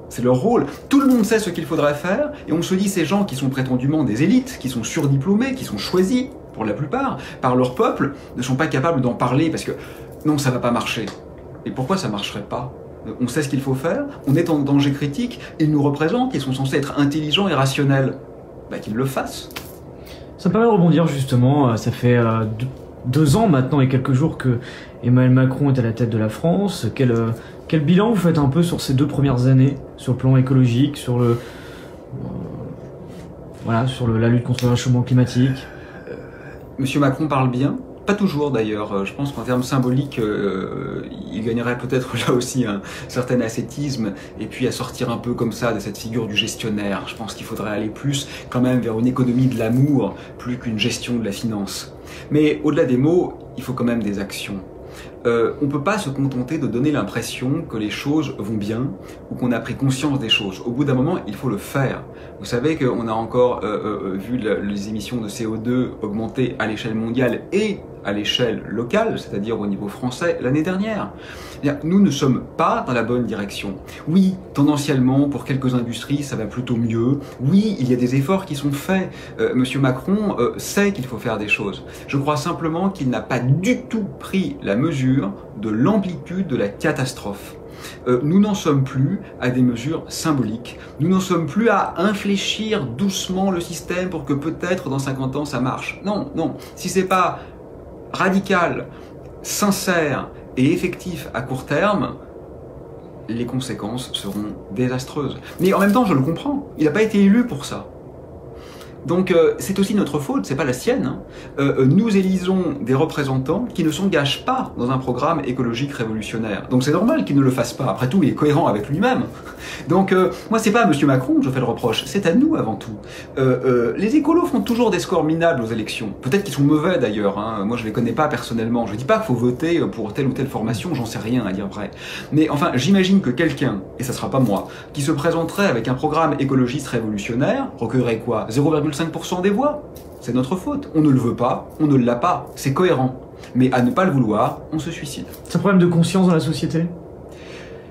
C'est leur rôle. Tout le monde sait ce qu'il faudrait faire, et on se dit ces gens qui sont prétendument des élites, qui sont surdiplômés, qui sont choisis, pour la plupart, par leur peuple, ne sont pas capables d'en parler parce que non, ça va pas marcher. Et pourquoi ça marcherait pas? On sait ce qu'il faut faire, on est en danger critique, ils nous représentent, ils sont censés être intelligents et rationnels. Bah qu'ils le fassent. Ça me permet de rebondir justement, ça fait 2 ans maintenant et quelques jours que Emmanuel Macron est à la tête de la France. Quel bilan vous faites un peu sur ces 2 premières années, sur le plan écologique, sur la lutte contre le réchauffement climatique? Monsieur Macron parle bien. Pas toujours d'ailleurs, je pense qu'en termes symboliques, il gagnerait peut-être là aussi un certain ascétisme et puis à sortir un peu comme ça de cette figure du gestionnaire. Je pense qu'il faudrait aller plus quand même vers une économie de l'amour plus qu'une gestion de la finance. Mais au-delà des mots, il faut quand même des actions. On ne peut pas se contenter de donner l'impression que les choses vont bien ou qu'on a pris conscience des choses. Au bout d'un moment, il faut le faire. Vous savez qu'on a encore vu les émissions de CO2 augmenter à l'échelle mondiale et à l'échelle locale, c'est-à-dire au niveau français, l'année dernière. Nous ne sommes pas dans la bonne direction. Oui, tendanciellement, pour quelques industries, ça va plutôt mieux. Oui, il y a des efforts qui sont faits. Monsieur Macron sait qu'il faut faire des choses. Je crois simplement qu'il n'a pas du tout pris la mesure de l'amplitude de la catastrophe. Nous n'en sommes plus à des mesures symboliques. Nous n'en sommes plus à infléchir doucement le système pour que peut-être dans 50 ans ça marche. Non, non. Si c'est pas radical, sincère et effectif à court terme, les conséquences seront désastreuses. Mais en même temps, je le comprends. Il n'a pas été élu pour ça. Donc c'est aussi notre faute, c'est pas la sienne. Nous élisons des représentants qui ne s'engagent pas dans un programme écologique révolutionnaire. Donc c'est normal qu'il ne le fasse pas. Après tout, il est cohérent avec lui-même. Donc moi, c'est pas à Monsieur Macron que je fais le reproche, c'est à nous avant tout. Les écolos font toujours des scores minables aux élections. Peut-être qu'ils sont mauvais d'ailleurs. Hein. Moi, je les connais pas personnellement. Je dis pas qu'il faut voter pour telle ou telle formation. J'en sais rien à dire vrai. Mais enfin, j'imagine que quelqu'un, et ça sera pas moi, qui se présenterait avec un programme écologiste révolutionnaire recueillerait quoi, 0,5% des voix. C'est notre faute. On ne le veut pas, on ne l'a pas. C'est cohérent. Mais à ne pas le vouloir, on se suicide. C'est un problème de conscience dans la société ?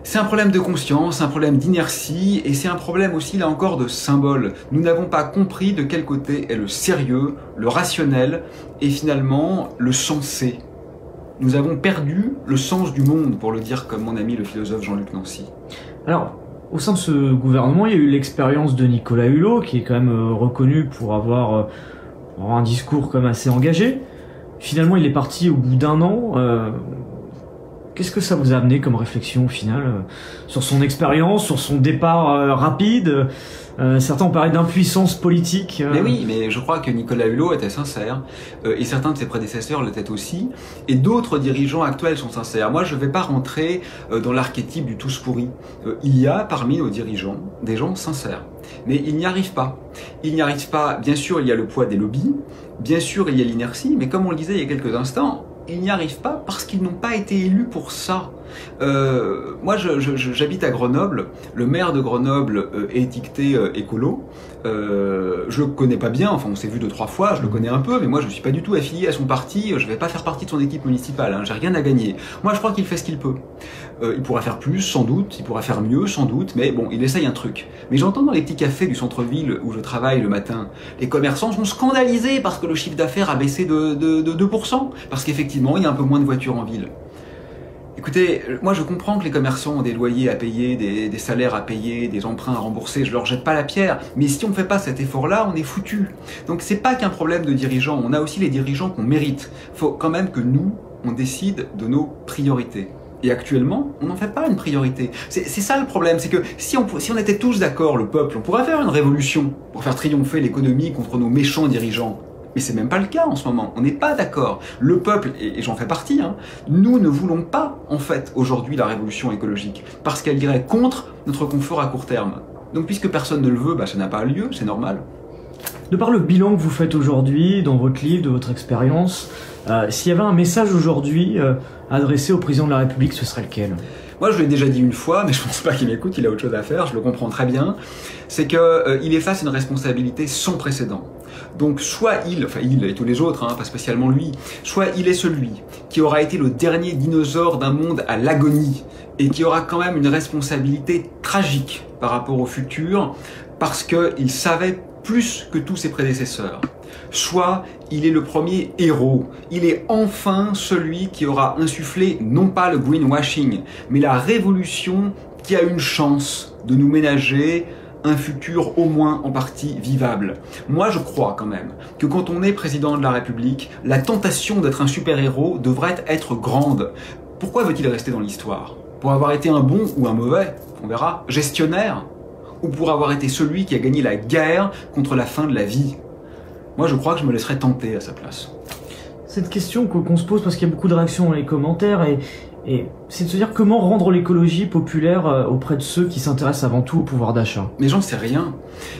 C'est un problème de conscience, un problème d'inertie, et c'est un problème aussi, là encore, de symbole. Nous n'avons pas compris de quel côté est le sérieux, le rationnel, et finalement, le sensé. Nous avons perdu le sens du monde, pour le dire comme mon ami le philosophe Jean-Luc Nancy. Alors, au sein de ce gouvernement, il y a eu l'expérience de Nicolas Hulot, qui est quand même reconnu pour avoir un discours quand même assez engagé. Finalement, il est parti au bout d'un an. Qu'est-ce que ça vous a amené comme réflexion au final sur son expérience, sur son départ rapide? Certains ont parlé d'impuissance politique. Mais oui, mais je crois que Nicolas Hulot était sincère, et certains de ses prédécesseurs l'étaient aussi, et d'autres dirigeants actuels sont sincères. Moi, je ne vais pas rentrer dans l'archétype du tous pourri. Il y a parmi nos dirigeants des gens sincères, mais ils n'y arrivent pas. Ils n'y arrivent pas, bien sûr, il y a le poids des lobbies, bien sûr, il y a l'inertie, mais comme on le disait il y a quelques instants, ils n'y arrivent pas parce qu'ils n'ont pas été élus pour ça. Moi, j'habite à Grenoble. Le maire de Grenoble est étiqueté écolo. Je le connais pas bien. Enfin, on s'est vu 2-3 fois. Je le connais un peu, mais moi, je suis pas du tout affilié à son parti. Je vais pas faire partie de son équipe municipale. Hein. J'ai rien à gagner. Moi, je crois qu'il fait ce qu'il peut. Il pourra faire plus, sans doute. Il pourra faire mieux, sans doute. Mais bon, il essaye un truc. Mais j'entends dans les petits cafés du centre-ville où je travaille le matin, les commerçants sont scandalisés parce que le chiffre d'affaires a baissé de 2%. Parce qu'effectivement, il y a un peu moins de voitures en ville. Écoutez, moi je comprends que les commerçants ont des loyers à payer, des salaires à payer, des emprunts à rembourser, je leur jette pas la pierre, mais si on ne fait pas cet effort-là, on est foutu. Donc c'est pas qu'un problème de dirigeants, on a aussi les dirigeants qu'on mérite. Faut quand même que nous, on décide de nos priorités. Et actuellement, on n'en fait pas une priorité. C'est ça le problème, c'est que si on était tous d'accord, le peuple, on pourrait faire une révolution pour faire triompher l'économie contre nos méchants dirigeants. Mais c'est même pas le cas en ce moment, on n'est pas d'accord. Le peuple, et j'en fais partie, hein, nous ne voulons pas, en fait, aujourd'hui la révolution écologique, parce qu'elle irait contre notre confort à court terme. Donc puisque personne ne le veut, bah, ça n'a pas lieu, c'est normal. De par le bilan que vous faites aujourd'hui, dans votre livre, de votre expérience, s'il y avait un message aujourd'hui adressé au président de la République, ce serait lequel ? Moi, je l'ai déjà dit une fois, mais je pense pas qu'il m'écoute, il a autre chose à faire, je le comprends très bien. C'est qu'il est face à une responsabilité sans précédent. Donc, soit il et tous les autres, hein, pas spécialement lui, soit il est celui qui aura été le dernier dinosaure d'un monde à l'agonie et qui aura quand même une responsabilité tragique par rapport au futur parce qu'il savait plus que tous ses prédécesseurs. Soit il est le premier héros, il est enfin celui qui aura insufflé non pas le greenwashing, mais la révolution qui a une chance de nous ménager un futur au moins en partie vivable. Moi je crois quand même que quand on est président de la République, la tentation d'être un super-héros devrait être grande. Pourquoi veut-il rester dans l'histoire? Pour avoir été un bon ou un mauvais, on verra, gestionnaire? Ou pour avoir été celui qui a gagné la guerre contre la fin de la vie? Moi, je crois que je me laisserais tenter à sa place. Cette question qu'on se pose, parce qu'il y a beaucoup de réactions dans les commentaires, et c'est de se dire comment rendre l'écologie populaire auprès de ceux qui s'intéressent avant tout au pouvoir d'achat. Mais j'en sais rien.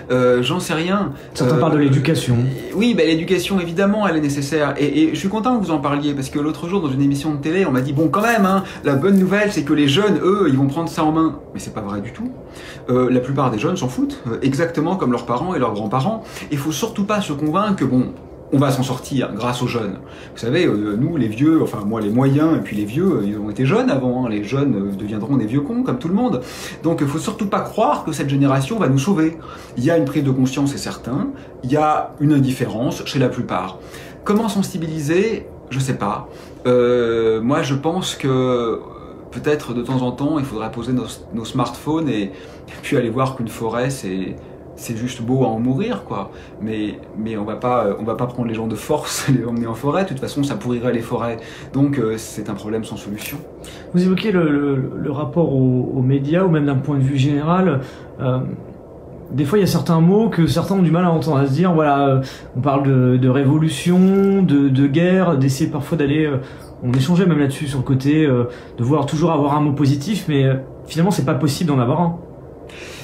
J'en sais rien. Certains parlent de l'éducation. Oui, bah, l'éducation, évidemment, elle est nécessaire. Et je suis content que vous en parliez, parce que l'autre jour, dans une émission de télé, on m'a dit, bon, quand même, hein, la bonne nouvelle, c'est que les jeunes, eux, ils vont prendre ça en main. Mais c'est pas vrai du tout. La plupart des jeunes s'en foutent, exactement comme leurs parents et leurs grands-parents. Il faut surtout pas se convaincre que, bon, on va s'en sortir grâce aux jeunes. Vous savez, nous les vieux, enfin moi les moyens et puis les vieux, ils ont été jeunes avant, hein. Les jeunes deviendront des vieux cons comme tout le monde. Donc il faut surtout pas croire que cette génération va nous sauver. Il y a une prise de conscience, c'est certain, il y a une indifférence chez la plupart. Comment sensibiliser? Je sais pas. Moi je pense que peut-être de temps en temps il faudrait poser nos smartphones et puis aller voir qu'une forêt c'est juste beau à en mourir, quoi. Mais on va pas prendre les gens de force et les emmener en forêt. De toute façon, ça pourrirait les forêts. Donc, c'est un problème sans solution. Vous évoquez le rapport aux médias, ou même d'un point de vue général. Des fois, il y a certains mots que certains ont du mal à entendre, à se dire, voilà, on parle de révolution, de guerre, d'essayer parfois d'aller... on échangeait même là-dessus, sur le côté de vouloir toujours avoir un mot positif, mais finalement, c'est pas possible d'en avoir un.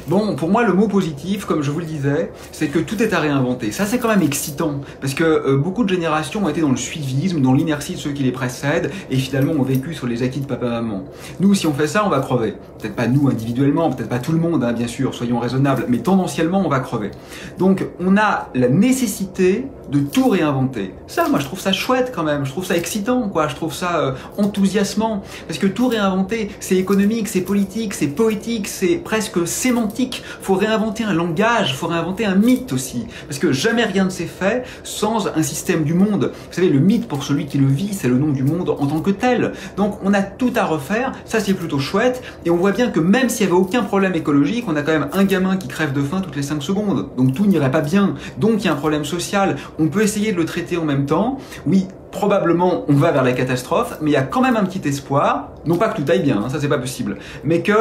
Bon, pour moi, le mot positif, comme je vous le disais, c'est que tout est à réinventer. Ça, c'est quand même excitant, parce que beaucoup de générations ont été dans le suivisme, dans l'inertie de ceux qui les précèdent, et finalement ont vécu sur les acquis de papa-maman. Nous, si on fait ça, on va crever. Peut-être pas nous individuellement, peut-être pas tout le monde, hein, bien sûr, soyons raisonnables, mais tendanciellement, on va crever. Donc, on a la nécessité de tout réinventer. Ça, moi, je trouve ça chouette quand même, je trouve ça excitant, quoi, je trouve ça enthousiasmant, parce que tout réinventer, c'est économique, c'est politique, c'est poétique, c'est presque sémantique. Faut réinventer un langage, faut réinventer un mythe aussi, parce que jamais rien ne s'est fait sans un système du monde. Vous savez, le mythe, pour celui qui le vit, c'est le nom du monde en tant que tel. Donc, on a tout à refaire, ça c'est plutôt chouette, et on voit bien que même s'il n'y avait aucun problème écologique, on a quand même un gamin qui crève de faim toutes les 5 secondes, donc tout n'irait pas bien, donc il y a un problème social. On peut essayer de le traiter en même temps. Oui, probablement on va vers la catastrophe, mais il y a quand même un petit espoir. Non pas que tout aille bien, hein, ça c'est pas possible, mais que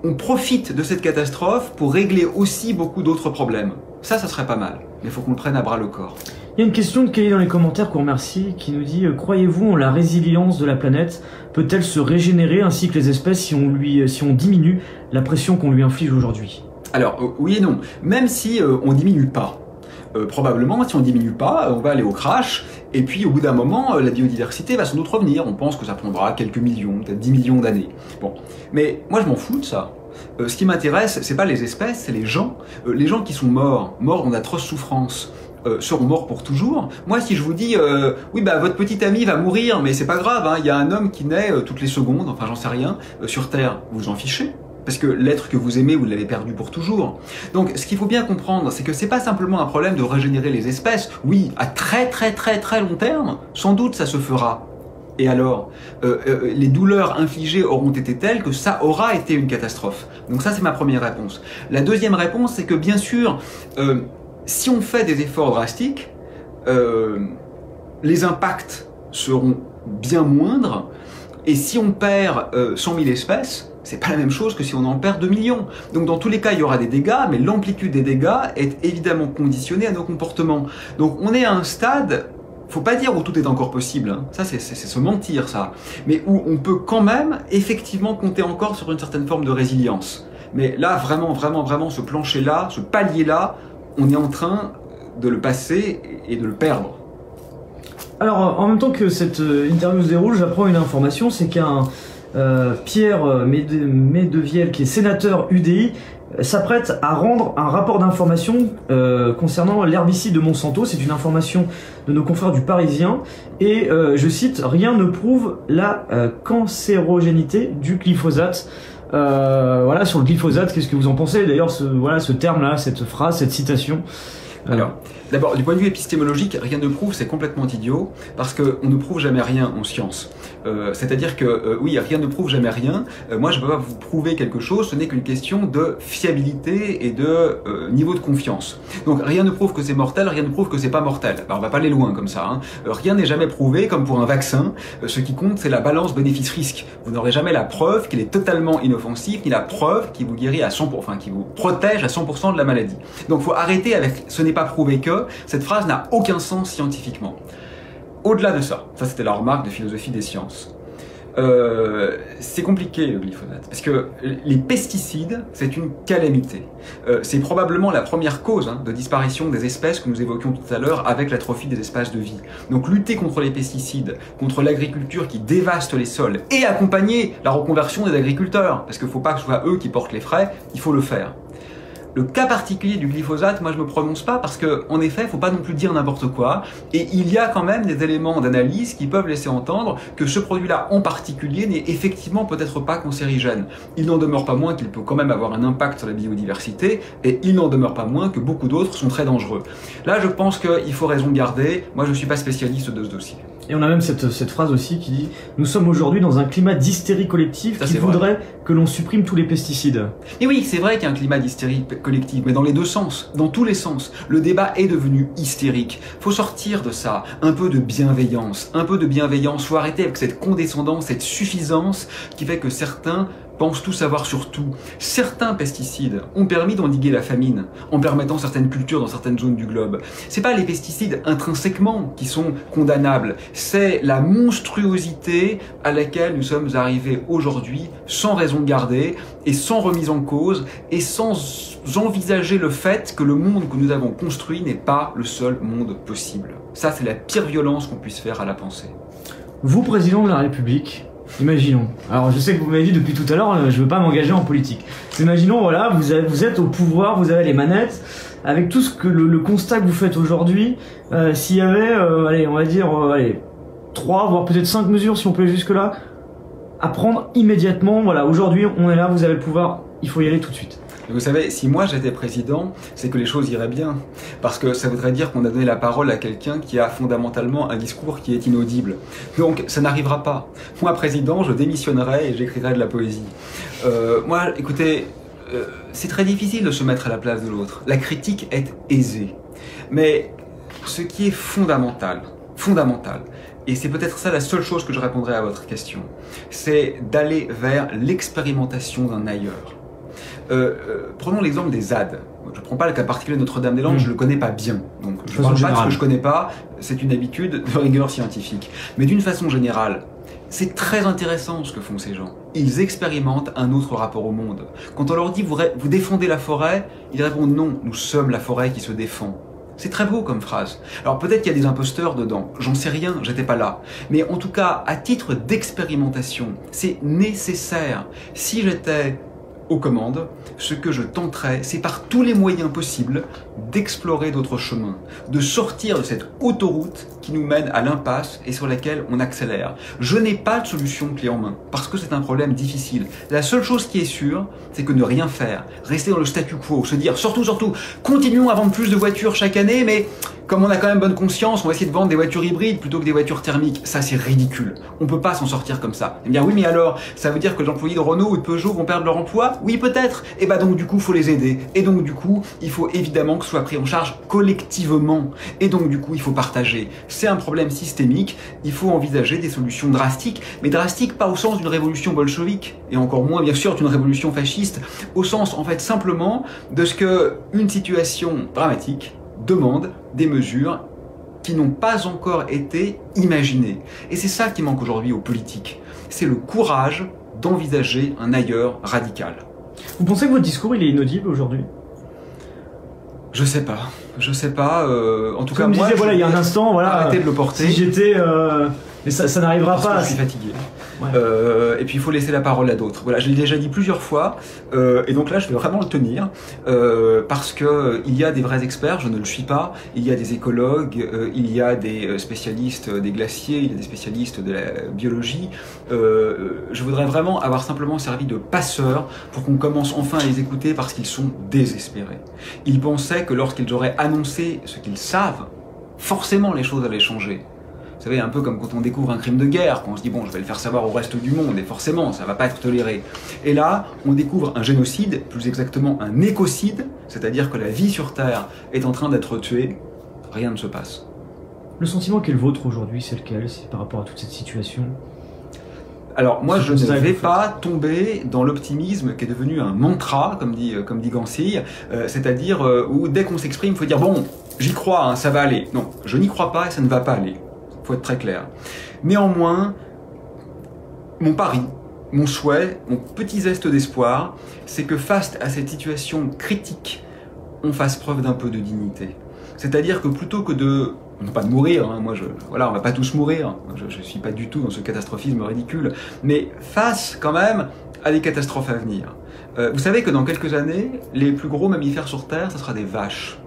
on profite de cette catastrophe pour régler aussi beaucoup d'autres problèmes. Ça serait pas mal, mais il faut qu'on le prenne à bras le corps. Il y a une question de Kelly dans les commentaires qu'on remercie, qui nous dit croyez-vous en la résilience de la planète? Peut-elle se régénérer ainsi que les espèces si on diminue la pression qu'on lui inflige aujourd'hui? Alors oui et non, même si on diminue pas. Probablement, si on diminue pas, on va aller au crash, et puis au bout d'un moment, la biodiversité va sans doute revenir. On pense que ça prendra quelques millions, peut-être 10 millions d'années. Bon, mais moi je m'en fous de ça. Ce qui m'intéresse, c'est pas les espèces, c'est les gens. Les gens qui sont morts dans d'atroces souffrances, seront morts pour toujours. Moi, si je vous dis, oui, bah votre petit ami va mourir, mais c'est pas grave, hein, il y a un homme qui naît toutes les secondes, enfin j'en sais rien, sur Terre, vous en fichez. Parce que l'être que vous aimez, vous l'avez perdu pour toujours. Donc, ce qu'il faut bien comprendre, c'est que c'est pas simplement un problème de régénérer les espèces. Oui, à très long terme, sans doute ça se fera. Et alors, les douleurs infligées auront été telles que ça aura été une catastrophe. Donc ça, c'est ma première réponse. La deuxième réponse, c'est que bien sûr, si on fait des efforts drastiques, les impacts seront bien moindres. Et si on perd 100 000 espèces, c'est pas la même chose que si on en perd 2 millions. Donc dans tous les cas, il y aura des dégâts, mais l'amplitude des dégâts est évidemment conditionnée à nos comportements. Donc on est à un stade, faut pas dire où tout est encore possible, hein. Ça c'est se mentir ça, mais où on peut quand même effectivement compter encore sur une certaine forme de résilience. Mais là vraiment ce plancher-là, ce palier-là, on est en train de le passer et de le perdre. Alors en même temps que cette interview se déroule, j'apprends une information, c'est qu'un Pierre Medevielle, qui est sénateur UDI, s'apprête à rendre un rapport d'information concernant l'herbicide de Monsanto. C'est une information de nos confrères du Parisien et je cite: rien ne prouve la cancérogénité du glyphosate. Voilà, sur le glyphosate, qu'est-ce que vous en pensez? D'ailleurs, ce terme-là, cette phrase, cette citation. Alors, d'abord, du point de vue épistémologique, rien ne prouve, c'est complètement idiot, parce qu'on ne prouve jamais rien en science. C'est-à-dire que, oui, rien ne prouve jamais rien. Moi, je ne peux pas vous prouver quelque chose, ce n'est qu'une question de fiabilité et de niveau de confiance. Donc, rien ne prouve que c'est mortel, rien ne prouve que c'est pas mortel. Alors, on va pas aller loin comme ça, hein. Rien n'est jamais prouvé, comme pour un vaccin. Ce qui compte, c'est la balance bénéfice-risque. Vous n'aurez jamais la preuve qu'il est totalement inoffensif, ni la preuve qu'il vous guérit à 100%, enfin, qui vous protège à 100% de la maladie. Donc, faut arrêter avec ce n'est pas prouvé que, cette phrase n'a aucun sens scientifiquement. Au-delà de ça, ça c'était la remarque de philosophie des sciences. C'est compliqué le glyphosate, parce que les pesticides, c'est une calamité. C'est probablement la première cause de disparition des espèces que nous évoquions tout à l'heure avec l'atrophie des espaces de vie. Donc lutter contre les pesticides, contre l'agriculture qui dévaste les sols, et accompagner la reconversion des agriculteurs, parce qu'il ne faut pas que ce soit eux qui portent les frais, il faut le faire. Le cas particulier du glyphosate, moi je me prononce pas parce que, en effet, faut pas non plus dire n'importe quoi. Et il y a quand même des éléments d'analyse qui peuvent laisser entendre que ce produit-là en particulier n'est effectivement peut-être pas cancérigène. Il n'en demeure pas moins qu'il peut quand même avoir un impact sur la biodiversité et il n'en demeure pas moins que beaucoup d'autres sont très dangereux. Là, je pense qu'il faut raison garder. Moi, je suis pas spécialiste de ce dossier. Et on a même cette phrase aussi qui dit « Nous sommes aujourd'hui dans un climat d'hystérie collective qui voudrait que l'on supprime tous les pesticides. » Et oui, c'est vrai qu'il y a un climat d'hystérie collective, mais dans les deux sens, dans tous les sens. Le débat est devenu hystérique. Faut sortir de ça, un peu de bienveillance. Faut arrêter avec cette condescendance, cette suffisance qui fait que certains pensent tout savoir sur tout. Certains pesticides ont permis d'endiguer la famine en permettant certaines cultures dans certaines zones du globe. C'est pas les pesticides intrinsèquement qui sont condamnables, c'est la monstruosité à laquelle nous sommes arrivés aujourd'hui sans raison gardée et sans remise en cause et sans envisager le fait que le monde que nous avons construit n'est pas le seul monde possible. Ça, c'est la pire violence qu'on puisse faire à la pensée. Vous, président de la République, imaginons. Alors je sais que vous m'avez dit depuis tout à l'heure, je veux pas m'engager en politique. Imaginons, voilà, vous êtes au pouvoir, vous avez les manettes, avec tout ce que le constat que vous faites aujourd'hui, s'il y avait, allez, on va dire, 3, voire peut-être 5 mesures, si on peut aller jusque là, à prendre immédiatement, voilà, aujourd'hui on est là, vous avez le pouvoir, il faut y aller tout de suite. Vous savez, si moi j'étais président, c'est que les choses iraient bien. Parce que ça voudrait dire qu'on a donné la parole à quelqu'un qui a fondamentalement un discours qui est inaudible. Donc ça n'arrivera pas. Moi, président, je démissionnerai et j'écrirai de la poésie. Moi, écoutez, c'est très difficile de se mettre à la place de l'autre. La critique est aisée. Mais ce qui est fondamental, et c'est peut-être ça la seule chose que je répondrai à votre question, c'est d'aller vers l'expérimentation d'un ailleurs. Prenons l'exemple des ZAD. Je ne prends pas le cas particulier de Notre-Dame-des-Landes, je ne le connais pas bien. Donc je ne parle pas de ce que je ne connais pas, c'est une habitude de rigueur scientifique. Mais d'une façon générale, c'est très intéressant ce que font ces gens. Ils expérimentent un autre rapport au monde. Quand on leur dit vous défendez la forêt, ils répondent non, nous sommes la forêt qui se défend. C'est très beau comme phrase. Alors peut-être qu'il y a des imposteurs dedans, j'en sais rien, j'étais pas là. Mais en tout cas, à titre d'expérimentation, c'est nécessaire. Si j'étais aux commandes, ce que je tenterais, c'est par tous les moyens possibles d'explorer d'autres chemins, de sortir de cette autoroute qui nous mène à l'impasse et sur laquelle on accélère. Je n'ai pas de solution clé en main, parce que c'est un problème difficile. La seule chose qui est sûre, c'est que ne rien faire, rester dans le statu quo, se dire surtout, continuons à vendre plus de voitures chaque année, mais comme on a quand même bonne conscience, on va essayer de vendre des voitures hybrides plutôt que des voitures thermiques. Ça, c'est ridicule. On peut pas s'en sortir comme ça. Eh bien oui, mais alors, ça veut dire que les employés de Renault ou de Peugeot vont perdre leur emploi? Oui, peut-être. Et bah donc du coup, faut les aider. Et donc du coup, il faut évidemment que ce soit pris en charge collectivement. Et donc du coup, il faut partager. C'est un problème systémique. Il faut envisager des solutions drastiques, mais drastiques pas au sens d'une révolution bolchevique, et encore moins bien sûr d'une révolution fasciste, au sens en fait simplement de ce que une situation dramatique demande des mesures qui n'ont pas encore été imaginées. Et c'est ça qui manque aujourd'hui aux politiques. C'est le courage d'envisager un ailleurs radical. Vous pensez que votre discours il est inaudible aujourd'hui? Je sais pas. En tout cas, moi, voilà, il y a un instant, voilà, arrêtez de le porter. Si j'étais, mais ça n'arrivera pas. Je suis fatigué. Ouais. Et puis il faut laisser la parole à d'autres. Voilà, je l'ai déjà dit plusieurs fois, et donc là je vais vraiment le tenir, parce que il y a des vrais experts, je ne le suis pas. Il y a des écologues, il y a des spécialistes des glaciers, il y a des spécialistes de la biologie. Je voudrais vraiment avoir simplement servi de passeur pour qu'on commence enfin à les écouter, parce qu'ils sont désespérés. Ils pensaient que lorsqu'ils auraient annoncé ce qu'ils savent, forcément les choses allaient changer. Vous savez, un peu comme quand on découvre un crime de guerre, quand on se dit bon, je vais le faire savoir au reste du monde, et forcément, ça va pas être toléré. Et là, on découvre un génocide, plus exactement un écocide, c'est-à-dire que la vie sur Terre est en train d'être tuée, rien ne se passe. Le sentiment qu'est le vôtre aujourd'hui, c'est lequel, par rapport à toute cette situation? Alors moi, je ne vais pas tomber dans l'optimisme qui est devenu un mantra, comme dit Gansille, c'est-à-dire où dès qu'on s'exprime, il faut dire bon, j'y crois, hein, ça va aller. Non, je n'y crois pas et ça ne va pas aller. Faut être très clair. Néanmoins, mon pari, mon souhait, mon petit zeste d'espoir, c'est que face à cette situation critique, on fasse preuve d'un peu de dignité. C'est-à-dire que plutôt que de... non pas de mourir, hein, voilà, on va pas tous mourir, je suis pas du tout dans ce catastrophisme ridicule, mais face quand même à des catastrophes à venir, Vous savez que dans quelques années, les plus gros mammifères sur Terre, ce sera des vaches.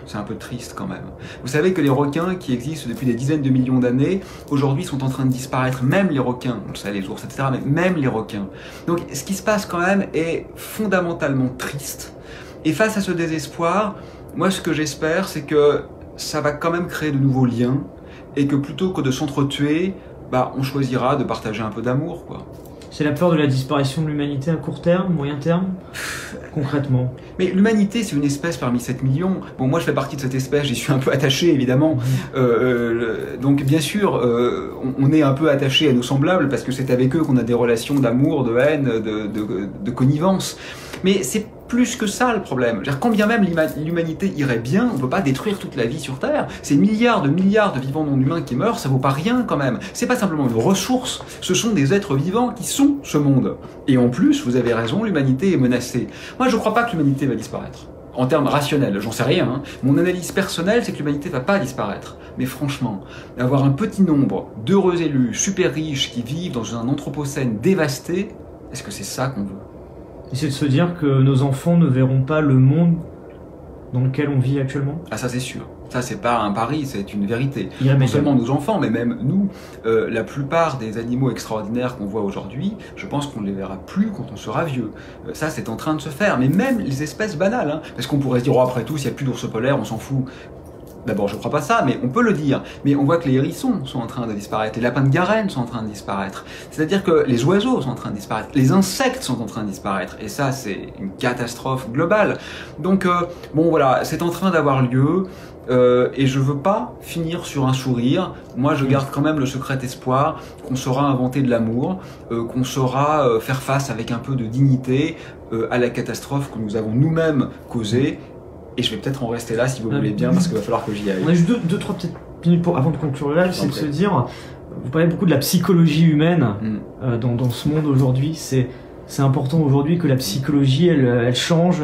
C'est un peu triste quand même. Vous savez que les requins qui existent depuis des dizaines de millions d'années, aujourd'hui sont en train de disparaître, même les requins, on le sait, les ours, etc., mais même les requins. Donc ce qui se passe quand même est fondamentalement triste. Et face à ce désespoir, moi ce que j'espère, c'est que ça va quand même créer de nouveaux liens, et que plutôt que de s'entretuer, bah, on choisira de partager un peu d'amour, quoi. C'est la peur de la disparition de l'humanité à court terme, moyen terme, concrètement. Mais l'humanité, c'est une espèce parmi 7 millions. Bon, moi, je fais partie de cette espèce, j'y suis un peu attaché, évidemment. Donc, bien sûr, on est un peu attaché à nos semblables, parce que c'est avec eux qu'on a des relations d'amour, de haine, de connivence. Mais c'est plus que ça le problème. Quand bien même l'humanité irait bien, on ne peut pas détruire toute la vie sur Terre. C'est milliards de vivants non humains qui meurent, ça vaut pas rien quand même. C'est pas simplement une ressource, ce sont des êtres vivants qui sont ce monde. Et en plus, vous avez raison, l'humanité est menacée. Moi, je crois pas que l'humanité va disparaître. En termes rationnels, j'en sais rien. Hein. Mon analyse personnelle, c'est que l'humanité va pas disparaître. Mais franchement, avoir un petit nombre d'heureux élus super riches qui vivent dans un anthropocène dévasté, est-ce que c'est ça qu'on veut ? Et c'est de se dire que nos enfants ne verront pas le monde dans lequel on vit actuellement. Ah, ça c'est sûr. Ça c'est pas un pari, c'est une vérité. Non seulement nos enfants, mais même nous, la plupart des animaux extraordinaires qu'on voit aujourd'hui, je pense qu'on ne les verra plus quand on sera vieux. Ça c'est en train de se faire, mais même les espèces banales, hein, parce qu'on pourrait se dire, oh, après tout, s'il n'y a plus d'ours polaires, on s'en fout. D'abord, je crois pas ça, mais on peut le dire. Mais on voit que les hérissons sont en train de disparaître, les lapins de Garenne sont en train de disparaître. C'est-à-dire que les oiseaux sont en train de disparaître, les insectes sont en train de disparaître. Et ça, c'est une catastrophe globale. Donc, bon voilà, c'est en train d'avoir lieu. Et je veux pas finir sur un sourire. Moi, je garde quand même le secret espoir qu'on saura inventer de l'amour, qu'on saura faire face avec un peu de dignité à la catastrophe que nous avons nous-mêmes causée. Et je vais peut-être en rester là si vous voulez bien, parce qu'il va falloir que j'y aille. On a juste deux, trois petites minutes avant de conclure le live, c'est de se dire, vous parlez beaucoup de la psychologie humaine dans ce monde aujourd'hui. C'est important aujourd'hui que la psychologie, elle change,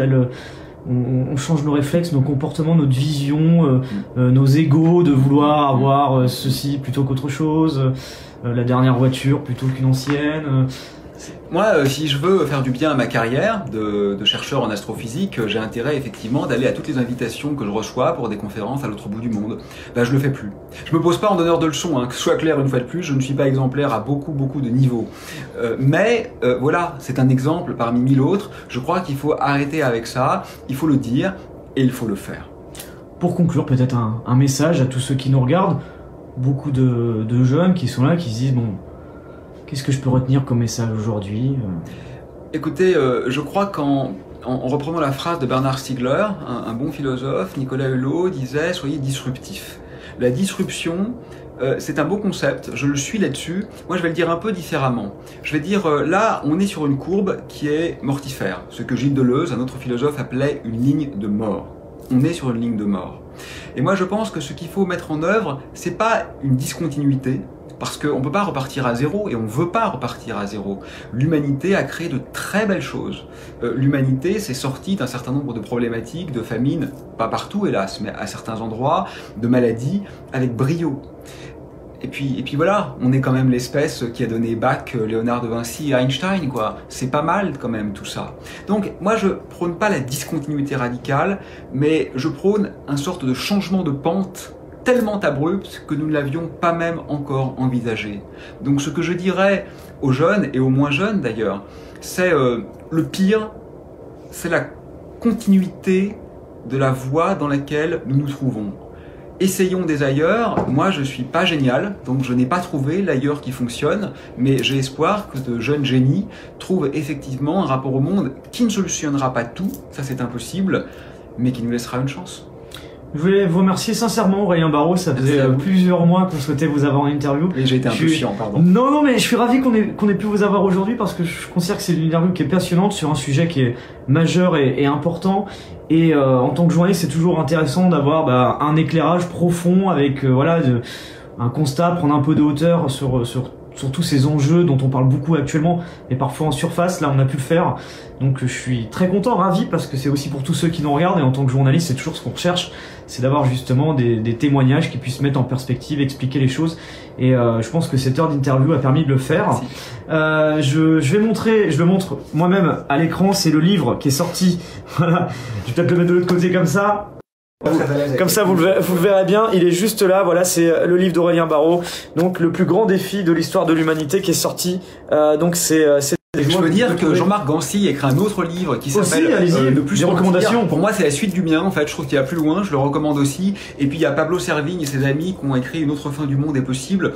on change nos réflexes, nos comportements, notre vision, nos égos, de vouloir avoir ceci plutôt qu'autre chose, la dernière voiture plutôt qu'une ancienne. Moi, si je veux faire du bien à ma carrière de chercheur en astrophysique, j'ai intérêt effectivement d'aller à toutes les invitations que je reçois pour des conférences à l'autre bout du monde. Ben, je le fais plus. Je me pose pas en donneur de leçons, hein, que ce soit clair une fois de plus, je ne suis pas exemplaire à beaucoup de niveaux. Mais voilà, c'est un exemple parmi 1000 autres. Je crois qu'il faut arrêter avec ça, il faut le dire et il faut le faire. Pour conclure, peut-être un message à tous ceux qui nous regardent, beaucoup de jeunes qui sont là, qui se disent, bon, qu'est-ce que je peux retenir comme message aujourd'hui ? Écoutez, je crois en reprenant la phrase de Bernard Stiegler, un bon philosophe, Nicolas Hulot disait « Soyez disruptifs ». La disruption, c'est un beau concept, je le suis là-dessus. Moi, je vais le dire un peu différemment. Je vais dire, là, on est sur une courbe qui est mortifère, ce que Gilles Deleuze, un autre philosophe, appelait une ligne de mort. On est sur une ligne de mort. Et moi, je pense que ce qu'il faut mettre en œuvre, c'est pas une discontinuité, parce qu'on ne peut pas repartir à zéro, et on ne veut pas repartir à zéro. L'humanité a créé de très belles choses. L'humanité s'est sortie d'un certain nombre de problématiques, de famines, pas partout hélas, mais à certains endroits, de maladies, avec brio. Et puis voilà, on est quand même l'espèce qui a donné Bach, Léonard de Vinci et Einstein, quoi. C'est pas mal quand même tout ça. Donc moi je prône pas la discontinuité radicale, mais je prône une sorte de changement de pente tellement abrupte que nous ne l'avions pas même encore envisagé. Donc ce que je dirais aux jeunes, et aux moins jeunes d'ailleurs, c'est le pire, c'est la continuité de la voie dans laquelle nous nous trouvons. Essayons des ailleurs. Moi je suis pas génial, donc je n'ai pas trouvé l'ailleurs qui fonctionne, mais j'ai espoir que de jeunes génies trouvent effectivement un rapport au monde qui ne solutionnera pas tout, ça c'est impossible, mais qui nous laissera une chance. Je voulais vous remercier sincèrement, Aurélien Barraud, ça faisait plusieurs mois qu'on souhaitait vous avoir en interview. Et j'ai été un peu chiant, pardon. Non, mais je suis ravi qu'on ait pu vous avoir aujourd'hui parce que je considère que c'est une interview qui est passionnante sur un sujet qui est majeur et important. Et en tant que journaliste, c'est toujours intéressant d'avoir un éclairage profond avec un constat, prendre un peu de hauteur sur sur tous ces enjeux dont on parle beaucoup actuellement, mais parfois en surface. Là, on a pu le faire. Donc, je suis très content, ravi, parce que c'est aussi pour tous ceux qui nous regardent. Et en tant que journaliste, c'est toujours ce qu'on recherche, c'est d'avoir justement des témoignages qui puissent mettre en perspective, expliquer les choses. Et je pense que cette heure d'interview a permis de le faire. Je le montre moi-même à l'écran. C'est le livre qui est sorti. Voilà. Je vais peut-être le mettre de l'autre côté comme ça. Comme ça, vous le verrez bien. Il est juste là. Voilà, c'est le livre d'Aurélien Barraud. Donc, le plus grand défi de l'histoire de l'humanité qui est sorti. Donc, je veux dire que Jean-Marc Gancy écrit un autre livre qui s'appelle Le plus des recommandations. Pour moi, c'est la suite du mien. En fait, je trouve qu'il y a plus loin. Je le recommande aussi. Et puis il y a Pablo Servigne et ses amis qui ont écrit Une autre fin du monde est possible.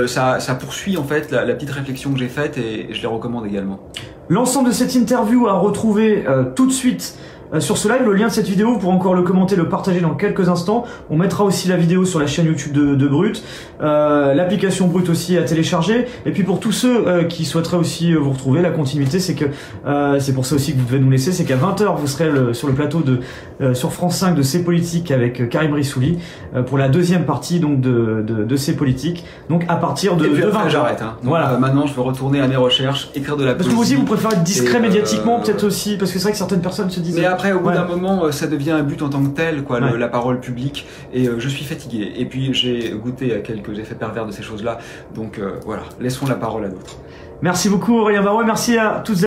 Ça poursuit en fait la petite réflexion que j'ai faite et je les recommande également. L'ensemble de cette interview à retrouver tout de suite sur ce live. Le lien de cette vidéo, pour encore le commenter, le partager dans quelques instants. On mettra aussi la vidéo sur la chaîne YouTube de Brut. L'application Brut aussi à télécharger. Et puis pour tous ceux qui souhaiteraient aussi vous retrouver, la continuité, c'est que c'est pour ça aussi que vous devez nous laisser, c'est qu'à 20h vous serez sur le plateau sur France 5 de C'est Politique avec Karim Rissouli pour la deuxième partie donc de C'est Politique. Donc à partir de 20h. J'arrête. Voilà. Maintenant je veux retourner à mes recherches, écrire de la poésie. Parce que vous aussi vous préférez être discret médiatiquement peut-être aussi, parce que c'est vrai que certaines personnes se disent. Mais après au bout d'un moment ça devient un but en tant que tel, quoi, la parole publique. Et je suis fatigué. Et puis j'ai goûté à quelques effets pervers de ces choses-là. Donc voilà, laissons la parole à d'autres. Merci beaucoup Aurélien Barraud, merci à toutes et